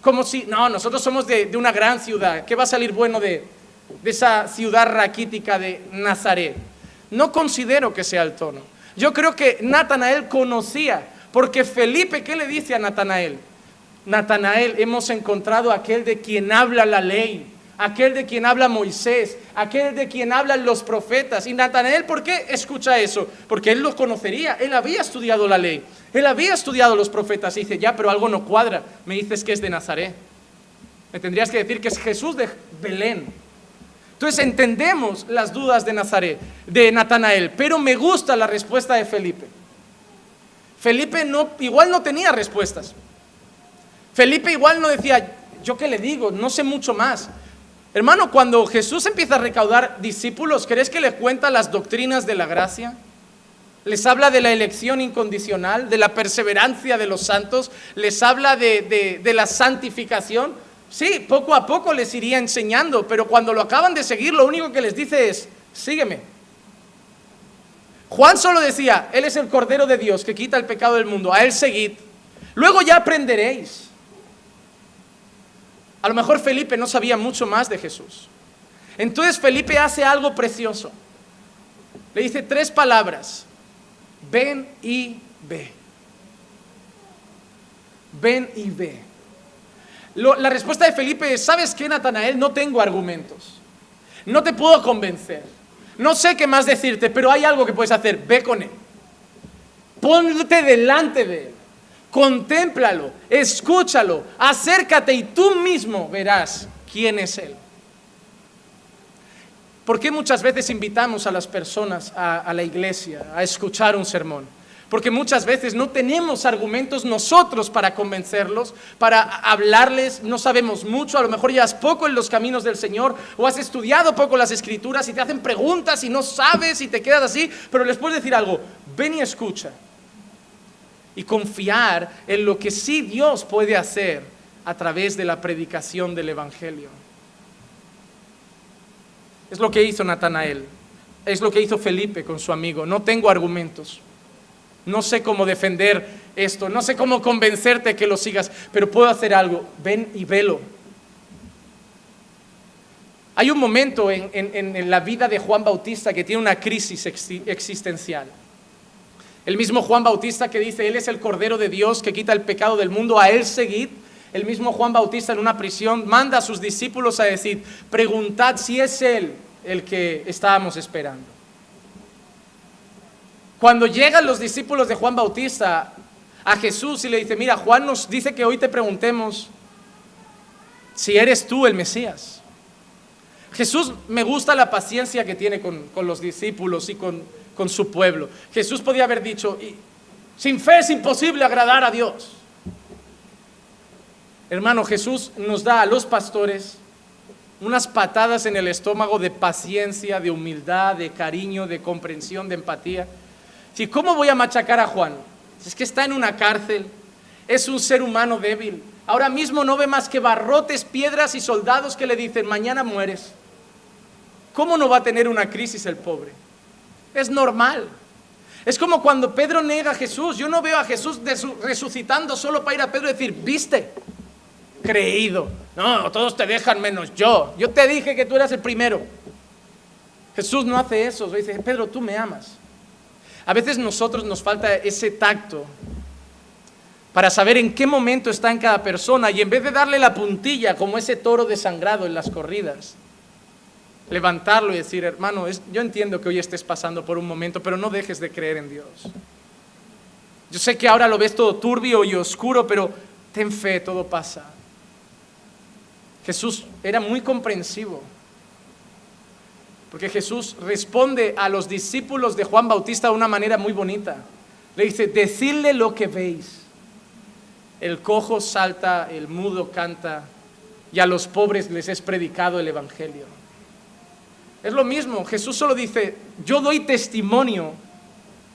Como si, no, nosotros somos de una gran ciudad. ¿Qué va a salir bueno de esa ciudad raquítica de Nazaret? No considero que sea el tono. Yo creo que Natanael conocía, porque Felipe, ¿qué le dice a Natanael? Natanael, hemos encontrado a aquel de quien habla la ley, aquel de quien habla Moisés, aquel de quien hablan los profetas. Y Natanael, ¿por qué escucha eso? Porque él lo conocería, él había estudiado la ley, él había estudiado los profetas. Y dice, ya, pero algo no cuadra, me dices que es de Nazaret. Me tendrías que decir que es Jesús de Belén. Entonces entendemos las dudas de Natanael, pero me gusta la respuesta de Felipe. Felipe igual no tenía respuestas. Felipe igual no decía, ¿yo qué le digo? No sé mucho más. Hermano, cuando Jesús empieza a recaudar discípulos, ¿crees que les cuenta las doctrinas de la gracia? Les habla de la elección incondicional, de la perseverancia de los santos, les habla de la santificación. Sí, poco a poco les iría enseñando, pero cuando lo acaban de seguir, lo único que les dice es, sígueme. Juan solo decía, Él es el Cordero de Dios que quita el pecado del mundo, a Él seguid. Luego ya aprenderéis. A lo mejor Felipe no sabía mucho más de Jesús. Entonces Felipe hace algo precioso. Le dice 3 palabras. Ven y ve. Ven y ve. La respuesta de Felipe es, ¿sabes qué, Natanael? No tengo argumentos. No te puedo convencer. No sé qué más decirte, pero hay algo que puedes hacer. Ve con Él. Ponte delante de Él. Contémplalo, escúchalo, acércate y tú mismo verás quién es Él. ¿Por qué muchas veces invitamos a las personas a la iglesia a escuchar un sermón? Porque muchas veces no tenemos argumentos nosotros para convencerlos, para hablarles, no sabemos mucho, a lo mejor llevas poco en los caminos del Señor o has estudiado poco las Escrituras y te hacen preguntas y no sabes y te quedas así, pero les puedes decir algo, ven y escucha. Y confiar en lo que sí Dios puede hacer a través de la predicación del Evangelio. Es lo que hizo Natanael, es lo que hizo Felipe con su amigo. No tengo argumentos, no sé cómo defender esto, no sé cómo convencerte que lo sigas, pero puedo hacer algo, ven y velo. Hay un momento en la vida de Juan Bautista que tiene una crisis existencial. El mismo Juan Bautista que dice, Él es el Cordero de Dios que quita el pecado del mundo, a Él seguid. El mismo Juan Bautista en una prisión manda a sus discípulos a decir, preguntad si es Él el que estábamos esperando. Cuando llegan los discípulos de Juan Bautista a Jesús y le dice, mira, Juan nos dice que hoy te preguntemos si eres tú el Mesías. Jesús, me gusta la paciencia que tiene con los discípulos y con su pueblo. Jesús podía haber dicho, sin fe es imposible agradar a Dios. Hermano, Jesús nos da a los pastores unas patadas en el estómago de paciencia, de humildad, de cariño, de comprensión, de empatía. Si, ¿cómo voy a machacar a Juan? Es que está en una cárcel, es un ser humano débil. Ahora mismo no ve más que barrotes, piedras y soldados que le dicen, mañana mueres. ¿Cómo no va a tener una crisis el pobre? Es normal. Es como cuando Pedro niega a Jesús. Yo no veo a Jesús resucitando solo para ir a Pedro y decir, ¿viste? Creído. No, todos te dejan menos yo. Yo te dije que tú eras el primero. Jesús no hace eso. Dice, Pedro, tú me amas. A veces nosotros nos falta ese tacto para saber en qué momento está en cada persona y en vez de darle la puntilla como ese toro desangrado en las corridas, levantarlo y decir, hermano, yo entiendo que hoy estés pasando por un momento, pero no dejes de creer en Dios. Yo sé que ahora lo ves todo turbio y oscuro, pero ten fe, todo pasa. Jesús era muy comprensivo, porque Jesús responde a los discípulos de Juan Bautista de una manera muy bonita. Le dice, decidle lo que veis. el cojo salta, el mudo canta, y a los pobres les es predicado el evangelio. Es lo mismo, Jesús solo dice, yo doy testimonio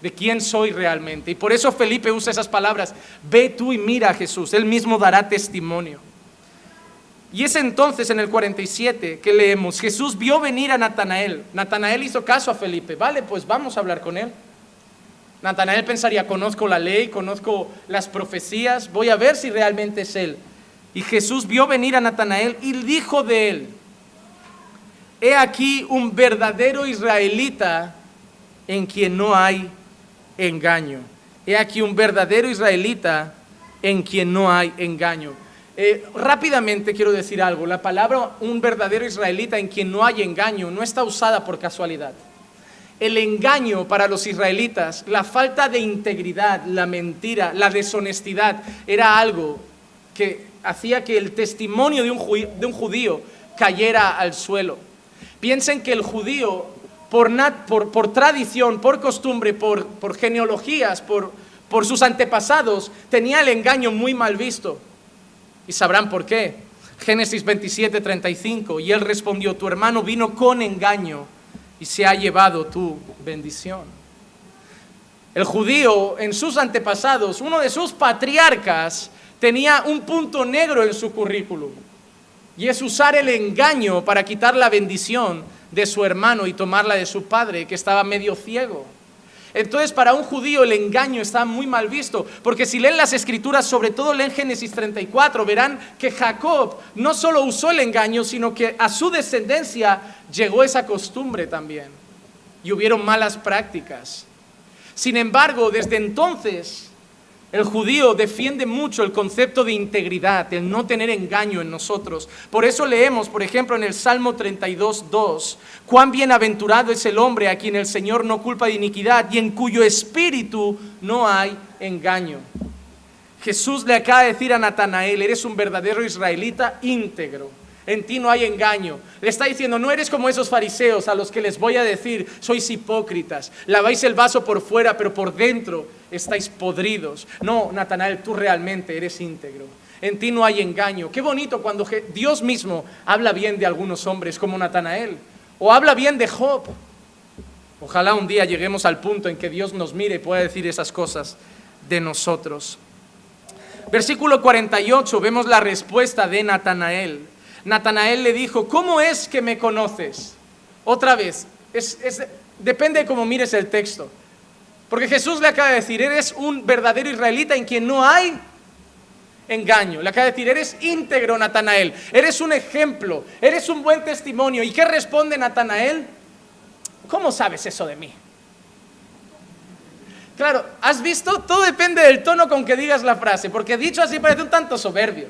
de quién soy realmente. Y por eso Felipe usa esas palabras, ve tú y mira a Jesús, Él mismo dará testimonio. Y es entonces en el 47 que leemos, Jesús vio venir a Natanael. Natanael hizo caso a Felipe, vale, pues vamos a hablar con él. Natanael pensaría, conozco la ley, conozco las profecías, voy a ver si realmente es él. Y Jesús vio venir a Natanael y dijo de él, he aquí un verdadero israelita en quien no hay engaño. He aquí un verdadero israelita en quien no hay engaño. Rápidamente quiero decir algo. La palabra un verdadero israelita en quien no hay engaño no está usada por casualidad. El engaño para los israelitas, la falta de integridad, la mentira, la deshonestidad, era algo que hacía que el testimonio de un judío cayera al suelo. Piensen que el judío, por tradición, por costumbre, por genealogías, por sus antepasados, tenía el engaño muy mal visto. Y sabrán por qué. Génesis 27:35, y él respondió, tu hermano vino con engaño y se ha llevado tu bendición. El judío, en sus antepasados, uno de sus patriarcas, tenía un punto negro en su currículum, y es usar el engaño para quitar la bendición de su hermano y tomarla de su padre, que estaba medio ciego. Entonces, para un judío el engaño está muy mal visto, porque si leen las escrituras, sobre todo leen Génesis 34, verán que Jacob no solo usó el engaño, sino que a su descendencia llegó esa costumbre también, y hubieron malas prácticas. Sin embargo, desde entonces, el judío defiende mucho el concepto de integridad, el no tener engaño en nosotros. Por eso leemos, por ejemplo, en el Salmo 32:2, cuán bienaventurado es el hombre a quien el Señor no culpa de iniquidad y en cuyo espíritu no hay engaño. Jesús le acaba de decir a Natanael, eres un verdadero israelita íntegro, en ti no hay engaño. Le está diciendo, no eres como esos fariseos a los que les voy a decir, sois hipócritas, laváis el vaso por fuera, pero por dentro estáis podridos. No, Natanael, tú realmente eres íntegro, en ti no hay engaño. Qué bonito cuando Dios mismo habla bien de algunos hombres como Natanael, o habla bien de Job. Ojalá un día lleguemos al punto en que Dios nos mire y pueda decir esas cosas de nosotros. Versículo 48, vemos la respuesta de Natanael. Natanael le dijo, ¿cómo es que me conoces? Otra vez, depende de cómo mires el texto. Porque Jesús le acaba de decir, eres un verdadero israelita en quien no hay engaño. Le acaba de decir, eres íntegro, Natanael, eres un ejemplo, eres un buen testimonio. ¿Y qué responde Natanael? ¿Cómo sabes eso de mí? Claro, ¿has visto? Todo depende del tono con que digas la frase, porque dicho así parece un tanto soberbio,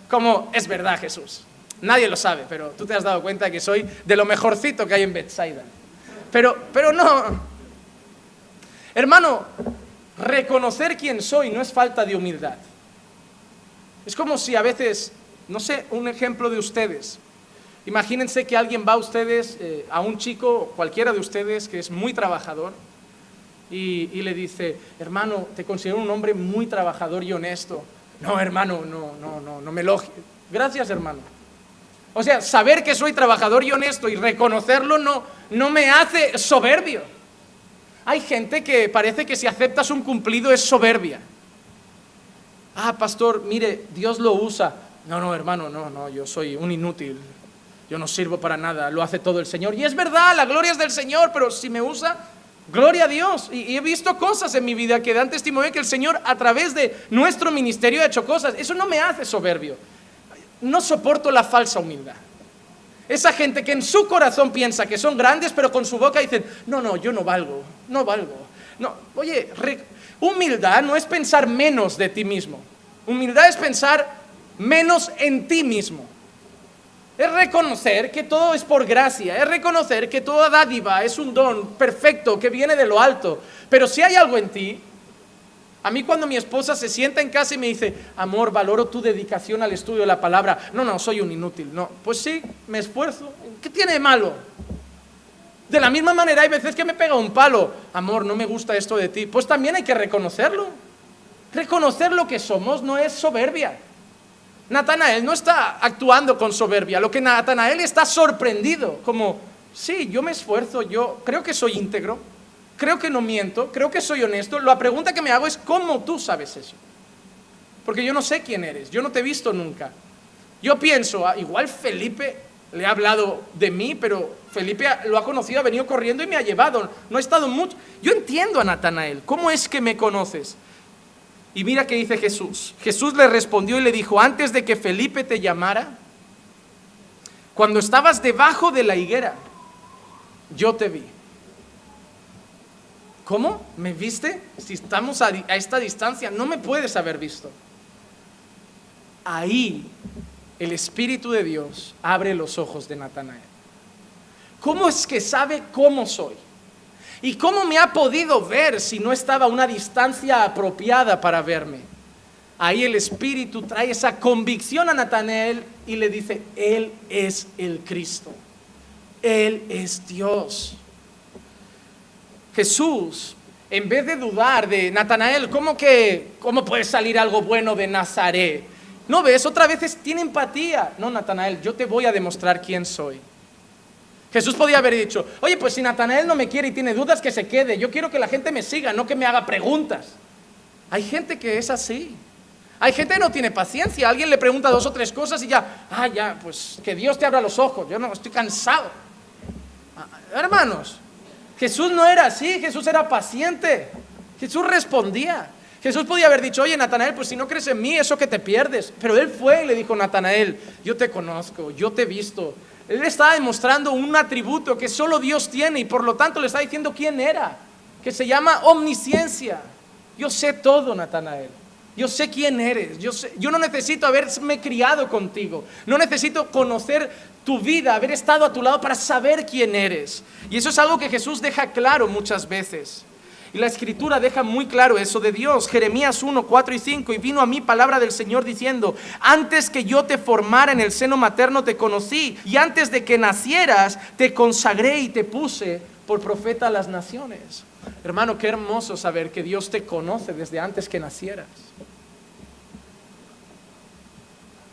como es verdad, Jesús. Nadie lo sabe, pero tú te has dado cuenta que soy de lo mejorcito que hay en Bethsaida. Pero no. Hermano, reconocer quién soy no es falta de humildad. Es como si a veces, no sé, un ejemplo de ustedes. Imagínense que alguien va a ustedes, a un chico, cualquiera de ustedes, que es muy trabajador, y le dice, hermano, te considero un hombre muy trabajador y honesto. No, hermano, no me elogie. Gracias, hermano. O sea, saber que soy trabajador y honesto y reconocerlo no me hace soberbio. Hay gente que parece que si aceptas un cumplido es soberbia. Ah, pastor, mire, Dios lo usa. No, hermano, no, yo soy un inútil. Yo no sirvo para nada, lo hace todo el Señor. Y es verdad, la gloria es del Señor, pero si me usa, gloria a Dios. Y he visto cosas en mi vida que dan testimonio de que el Señor a través de nuestro ministerio ha hecho cosas. Eso no me hace soberbio. No soporto la falsa humildad. Esa gente que en su corazón piensa que son grandes, pero con su boca dicen, no, yo no valgo. No, oye, humildad no es pensar menos de ti mismo. Humildad es pensar menos en ti mismo. Es reconocer que todo es por gracia, es reconocer que toda dádiva es un don perfecto que viene de lo alto. Pero si hay algo en ti, a mí cuando mi esposa se sienta en casa y me dice, amor, valoro tu dedicación al estudio de la palabra. No, soy un inútil. No, pues sí, me esfuerzo. ¿Qué tiene de malo? De la misma manera hay veces que me pega un palo. Amor, no me gusta esto de ti. Pues también hay que reconocerlo. Reconocer lo que somos no es soberbia. Natanael no está actuando con soberbia. Lo que Natanael está sorprendido, como, sí, yo me esfuerzo, yo creo que soy íntegro, creo que no miento, creo que soy honesto. La pregunta que me hago es, ¿cómo tú sabes eso? Porque yo no sé quién eres, yo no te he visto nunca. Yo pienso, igual Felipe le ha hablado de mí, pero Felipe lo ha conocido, ha venido corriendo y me ha llevado. No ha estado mucho. Yo entiendo a Natanael, ¿cómo es que me conoces? Y mira qué dice Jesús. Jesús le respondió y le dijo, antes de que Felipe te llamara, cuando estabas debajo de la higuera, yo te vi. ¿Cómo? ¿Me viste? Si estamos a esta distancia, no me puedes haber visto. Ahí el Espíritu de Dios abre los ojos de Natanael. ¿Cómo es que sabe cómo soy? ¿Y cómo me ha podido ver si no estaba a una distancia apropiada para verme? Ahí el Espíritu trae esa convicción a Natanael y le dice, Él es el Cristo. Él es Dios. Jesús, en vez de dudar de Natanael, ¿cómo puede salir algo bueno de Nazaret? ¿No ves? Otra vez tiene empatía. No, Natanael, yo te voy a demostrar quién soy. Jesús podía haber dicho, oye, pues si Natanael no me quiere y tiene dudas, que se quede. Yo quiero que la gente me siga, no que me haga preguntas. Hay gente que es así. Hay gente que no tiene paciencia. Alguien le pregunta 2 o 3 cosas y ya, pues que Dios te abra los ojos. Yo no, estoy cansado. Hermanos, Jesús no era así. Jesús era paciente. Jesús respondía. Jesús podía haber dicho, oye, Natanael, pues si no crees en mí, eso que te pierdes. Pero él fue y le dijo, Natanael, yo te conozco, yo te he visto. Él estaba demostrando un atributo que solo Dios tiene y por lo tanto le está diciendo quién era, que se llama omnisciencia. Yo sé todo, Natanael. Yo sé quién eres. Yo no necesito haberme criado contigo. No necesito conocer tu vida, haber estado a tu lado para saber quién eres. Y eso es algo que Jesús deja claro muchas veces. Y la Escritura deja muy claro eso de Dios. Jeremías 1, 4 y 5. Y vino a mí palabra del Señor diciendo, antes que yo te formara en el seno materno te conocí, y antes de que nacieras te consagré y te puse por profeta a las naciones. Hermano, qué hermoso saber que Dios te conoce desde antes que nacieras.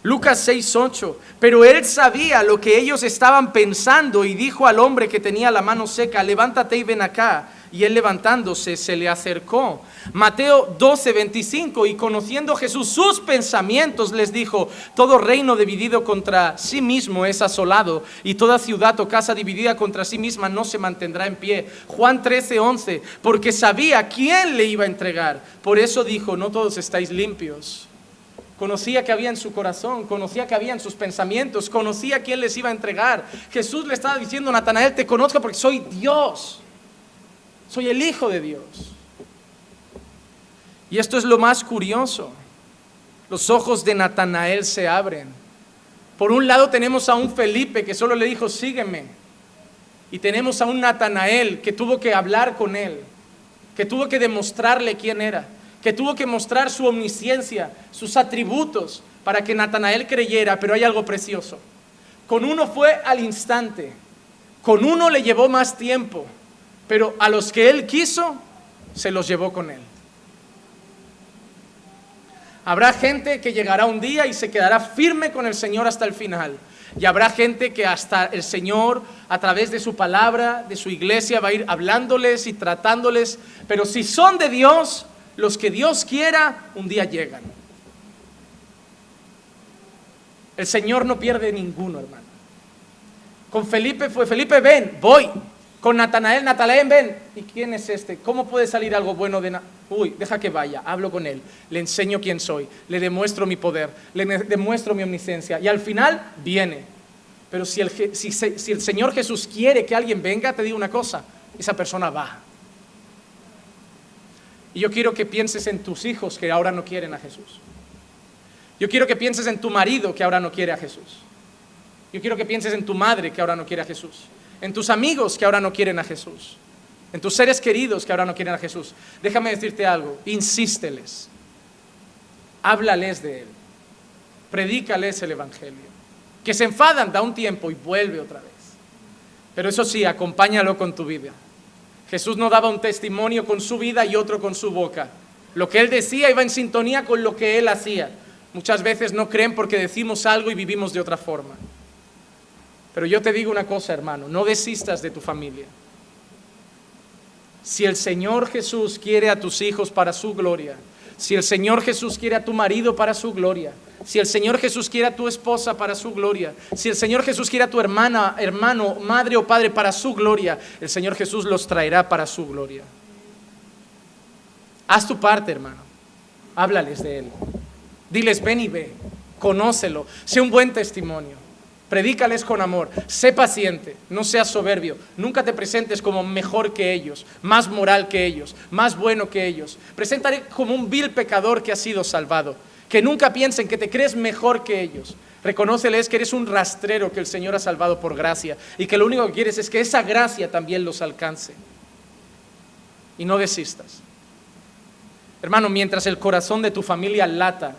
Lucas 6, 8. Pero él sabía lo que ellos estaban pensando y dijo al hombre que tenía la mano seca, levántate y ven acá. Y él levantándose se le acercó. Mateo 12, 25. Y conociendo Jesús sus pensamientos les dijo, todo reino dividido contra sí mismo es asolado, y toda ciudad o casa dividida contra sí misma no se mantendrá en pie. Juan 13, 11. Porque sabía quién le iba a entregar. Por eso dijo, no todos estáis limpios. Conocía que había en su corazón, conocía que había en sus pensamientos, conocía quién les iba a entregar. Jesús le estaba diciendo, Natanael, te conozco porque soy Dios. Soy el Hijo de Dios. Y esto es lo más curioso. Los ojos de Natanael se abren. Por un lado tenemos a un Felipe que solo le dijo, sígueme. Y tenemos a un Natanael que tuvo que hablar con él, que tuvo que demostrarle quién era, que tuvo que mostrar su omnisciencia, sus atributos, para que Natanael creyera. Pero hay algo precioso. Con uno fue al instante, con uno le llevó más tiempo, pero a los que él quiso, se los llevó con él. Habrá gente que llegará un día y se quedará firme con el Señor hasta el final. Y habrá gente que hasta el Señor, a través de su palabra, de su iglesia, va a ir hablándoles y tratándoles. Pero si son de Dios, los que Dios quiera, un día llegan. El Señor no pierde ninguno, hermano. Con Felipe fue, Felipe, ven, voy. Con Natanael, Natanael, ven. ¿Y quién es este? ¿Cómo puede salir algo bueno de Uy, deja que vaya, hablo con él, le enseño quién soy, le demuestro mi poder, le demuestro mi omnisciencia. Y al final viene. Pero si el Señor Jesús quiere que alguien venga, te digo una cosa, esa persona va. Y yo quiero que pienses en tus hijos que ahora no quieren a Jesús. Yo quiero que pienses en tu marido que ahora no quiere a Jesús. Yo quiero que pienses en tu madre que ahora no quiere a Jesús. En tus amigos que ahora no quieren a Jesús. En tus seres queridos que ahora no quieren a Jesús. Déjame decirte algo, insísteles. Háblales de Él. Predícales el Evangelio. Que se enfadan, da un tiempo y vuelve otra vez. Pero eso sí, acompáñalo con tu vida. Jesús no daba un testimonio con su vida y otro con su boca. Lo que Él decía iba en sintonía con lo que Él hacía. Muchas veces no creen porque decimos algo y vivimos de otra forma. Pero yo te digo una cosa, hermano, no desistas de tu familia. Si el Señor Jesús quiere a tus hijos para su gloria, si el Señor Jesús quiere a tu marido para su gloria, si el Señor Jesús quiere a tu esposa para su gloria, si el Señor Jesús quiere a tu hermana, hermano, madre o padre para su gloria, el Señor Jesús los traerá para su gloria. Haz tu parte, hermano. Háblales de Él. Diles, ven y ve, conócelo, sé un buen testimonio. Predícales con amor, sé paciente, no seas soberbio, nunca te presentes como mejor que ellos, más moral que ellos, más bueno que ellos. Preséntate como un vil pecador que ha sido salvado, que nunca piensen que te crees mejor que ellos. Reconóceles que eres un rastrero que el Señor ha salvado por gracia y que lo único que quieres es que esa gracia también los alcance. Y no desistas. Hermano, mientras el corazón de tu familia lata,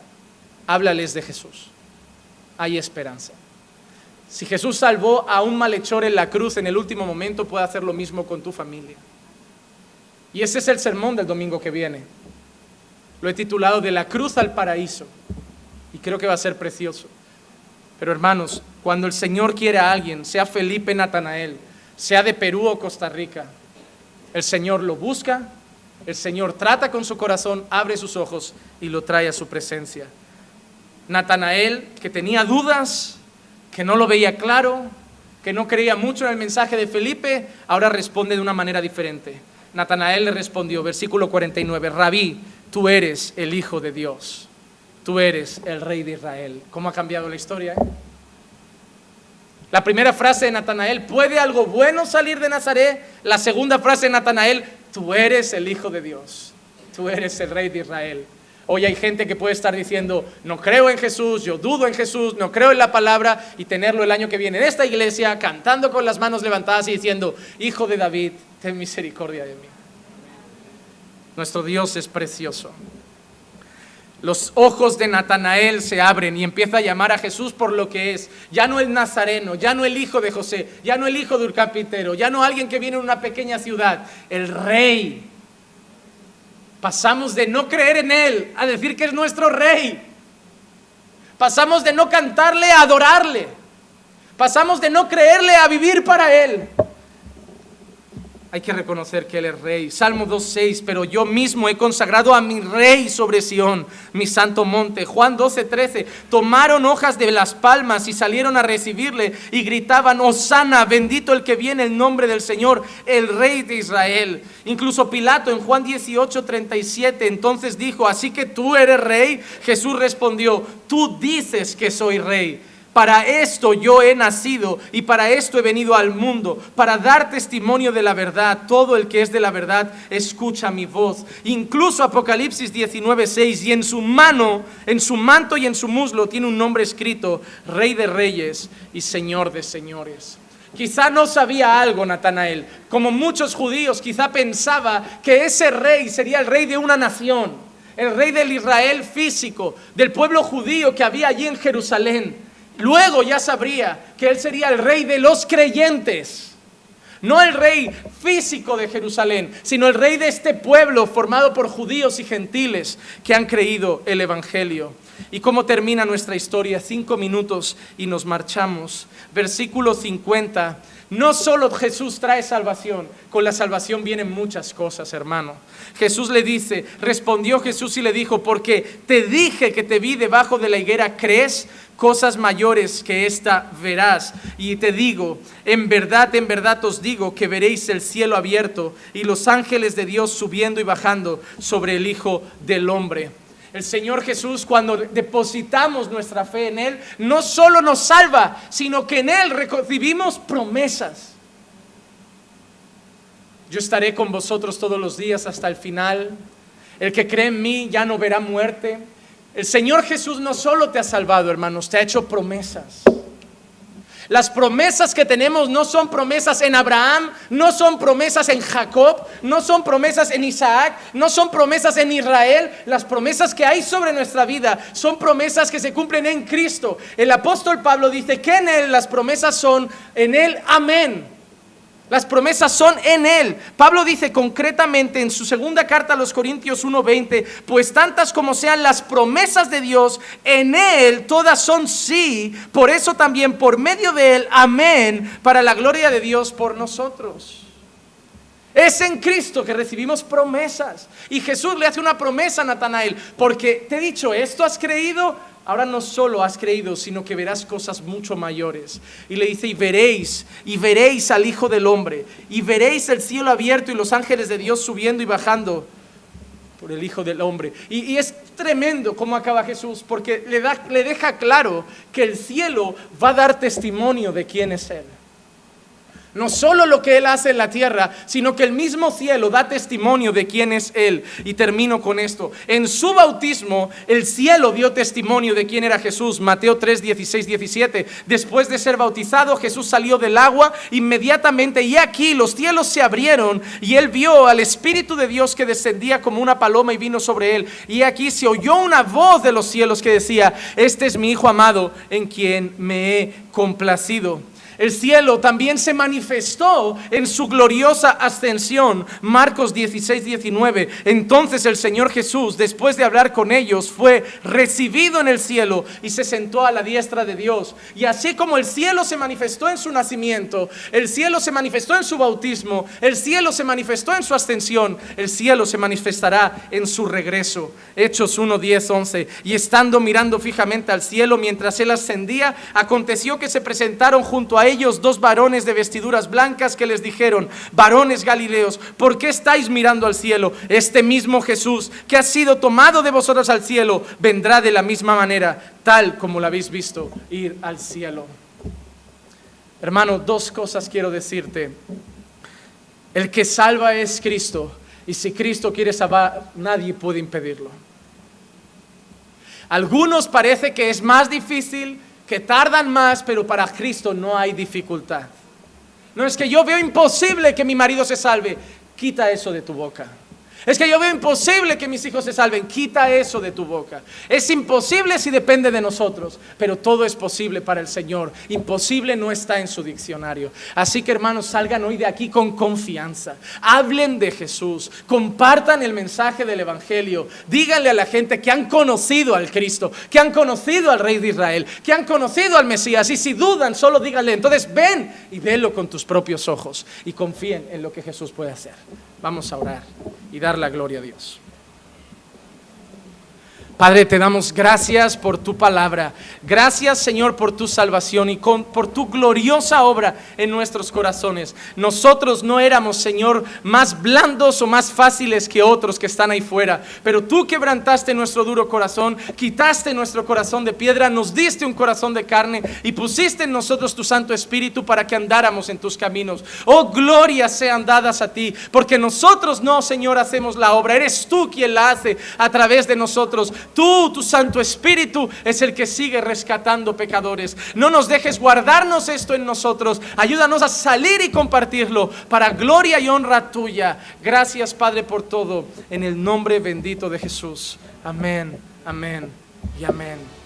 háblales de Jesús. Hay esperanza. Si Jesús salvó a un malhechor en la cruz en el último momento, puede hacer lo mismo con tu familia. Y ese es el sermón del domingo que viene. Lo he titulado De la cruz al paraíso. Y creo que va a ser precioso. Pero hermanos, cuando el Señor quiere a alguien, sea Felipe Natanael, sea de Perú o Costa Rica, el Señor lo busca, el Señor trata con su corazón, abre sus ojos y lo trae a su presencia. Natanael, que tenía dudas, que no lo veía claro, que no creía mucho en el mensaje de Felipe, ahora responde de una manera diferente. Natanael le respondió, versículo 49, Rabí, tú eres el Hijo de Dios, tú eres el Rey de Israel. ¿Cómo ha cambiado la historia? La primera frase de Natanael, ¿puede algo bueno salir de Nazaret? La segunda frase de Natanael, tú eres el Hijo de Dios, tú eres el Rey de Israel. Hoy hay gente que puede estar diciendo, no creo en Jesús, yo dudo en Jesús, no creo en la palabra, y tenerlo el año que viene en esta iglesia, cantando con las manos levantadas y diciendo, Hijo de David, ten misericordia de mí. Nuestro Dios es precioso. Los ojos de Natanael se abren y empieza a llamar a Jesús por lo que es. Ya no el nazareno, ya no el hijo de José, ya no el hijo de un carpintero, ya no alguien que viene de una pequeña ciudad, el Rey. Pasamos de no creer en Él a decir que es nuestro Rey. Pasamos de no cantarle a adorarle. Pasamos de no creerle a vivir para Él. Hay que reconocer que Él es Rey. Salmo 2:6, pero yo mismo he consagrado a mi Rey sobre Sión, mi santo monte. Juan 12:13, tomaron hojas de las palmas y salieron a recibirle y gritaban, Hosana, bendito el que viene en nombre del Señor, el Rey de Israel. Incluso Pilato en Juan 18:37, entonces dijo, ¿así que tú eres Rey? Jesús respondió, tú dices que soy Rey. Para esto yo he nacido y para esto he venido al mundo, para dar testimonio de la verdad. Todo el que es de la verdad escucha mi voz. Incluso Apocalipsis 19:6, y en su mano, en su manto y en su muslo tiene un nombre escrito, Rey de Reyes y Señor de Señores. Quizá no sabía algo Natanael, como muchos judíos, quizá pensaba que ese rey sería el rey de una nación, el rey del Israel físico, del pueblo judío que había allí en Jerusalén. Luego ya sabría que Él sería el Rey de los creyentes, no el Rey físico de Jerusalén, sino el Rey de este pueblo formado por judíos y gentiles que han creído el Evangelio. ¿Y cómo termina nuestra historia? 5 minutos y nos marchamos. Versículo 50. No solo Jesús trae salvación, con la salvación vienen muchas cosas, hermano. Jesús le dice, respondió Jesús y le dijo, porque te dije que te vi debajo de la higuera, ¿crees? Cosas mayores que esta verás. Y te digo, en verdad os digo que veréis el cielo abierto y los ángeles de Dios subiendo y bajando sobre el Hijo del Hombre. El Señor Jesús, cuando depositamos nuestra fe en Él, no solo nos salva, sino que en Él recibimos promesas. Yo estaré con vosotros todos los días hasta el final. El que cree en mí ya no verá muerte. El Señor Jesús no solo te ha salvado, hermanos, te ha hecho promesas. Las promesas que tenemos no son promesas en Abraham, no son promesas en Jacob, no son promesas en Isaac, no son promesas en Israel. Las promesas que hay sobre nuestra vida son promesas que se cumplen en Cristo. El apóstol Pablo dice que en Él las promesas son, en Él, amén. Las promesas son en Él. Pablo dice concretamente en su segunda carta a los Corintios 1:20, pues tantas como sean las promesas de Dios, en Él todas son sí, por eso también por medio de Él, amén, para la gloria de Dios por nosotros. Es en Cristo que recibimos promesas. Y Jesús le hace una promesa a Natanael, porque te he dicho, esto has creído. Ahora no solo has creído, sino que verás cosas mucho mayores. Y le dice, y veréis al Hijo del Hombre, y veréis el cielo abierto y los ángeles de Dios subiendo y bajando por el Hijo del Hombre. Y es tremendo cómo acaba Jesús, porque le deja claro que el cielo va a dar testimonio de quién es Él. No solo lo que Él hace en la tierra, sino que el mismo cielo da testimonio de quién es Él. Y termino con esto. En su bautismo, el cielo dio testimonio de quién era Jesús. Mateo 3, 16, 17. Después de ser bautizado, Jesús salió del agua inmediatamente. Y aquí los cielos se abrieron y Él vio al Espíritu de Dios que descendía como una paloma y vino sobre Él. Y aquí se oyó una voz de los cielos que decía, este es mi Hijo amado en quien me he complacido. El cielo también se manifestó en su gloriosa ascensión. Marcos 16, 19. Entonces el Señor Jesús, después de hablar con ellos, fue recibido en el cielo y se sentó a la diestra de Dios. Y así como el cielo se manifestó en su nacimiento, el cielo se manifestó en su bautismo, el cielo se manifestó en su ascensión, el cielo se manifestará en su regreso. Hechos 1, 10, 11. Y estando mirando fijamente al cielo mientras Él ascendía, aconteció que se presentaron junto a ellos dos varones de vestiduras blancas que les dijeron, varones galileos, ¿por qué estáis mirando al cielo? Este mismo Jesús que ha sido tomado de vosotros al cielo, vendrá de la misma manera, tal como lo habéis visto ir al cielo. Hermano, dos cosas quiero decirte. El que salva es Cristo, y si Cristo quiere salvar, nadie puede impedirlo. Algunos parece que es más difícil, que tardan más, pero para Cristo no hay dificultad. No es que yo veo imposible que mi marido se salve, quita eso de tu boca. Es que yo veo imposible que mis hijos se salven, quita eso de tu boca. Es imposible si depende de nosotros, pero todo es posible para el Señor. Imposible no está en su diccionario. Así que hermanos, salgan hoy de aquí con confianza. Hablen de Jesús, compartan el mensaje del Evangelio. Díganle a la gente que han conocido al Cristo, que han conocido al Rey de Israel, que han conocido al Mesías. Y si dudan, solo díganle, entonces ven y velo con tus propios ojos y confíen en lo que Jesús puede hacer. Vamos a orar y dar la gloria a Dios. Padre, te damos gracias por tu palabra. Gracias, Señor, por tu salvación y por tu gloriosa obra en nuestros corazones. Nosotros no éramos, Señor, más blandos o más fáciles que otros que están ahí fuera, pero tú quebrantaste nuestro duro corazón, quitaste nuestro corazón de piedra, nos diste un corazón de carne y pusiste en nosotros tu Santo Espíritu para que andáramos en tus caminos. Oh, gloria sean dadas a ti, porque nosotros no, Señor, hacemos la obra, eres tú quien la hace a través de nosotros. Tú, tu Santo Espíritu, es el que sigue rescatando pecadores. No nos dejes guardarnos esto en nosotros. Ayúdanos a salir y compartirlo para gloria y honra tuya. Gracias, Padre, por todo. En el nombre bendito de Jesús. Amén, amén y amén.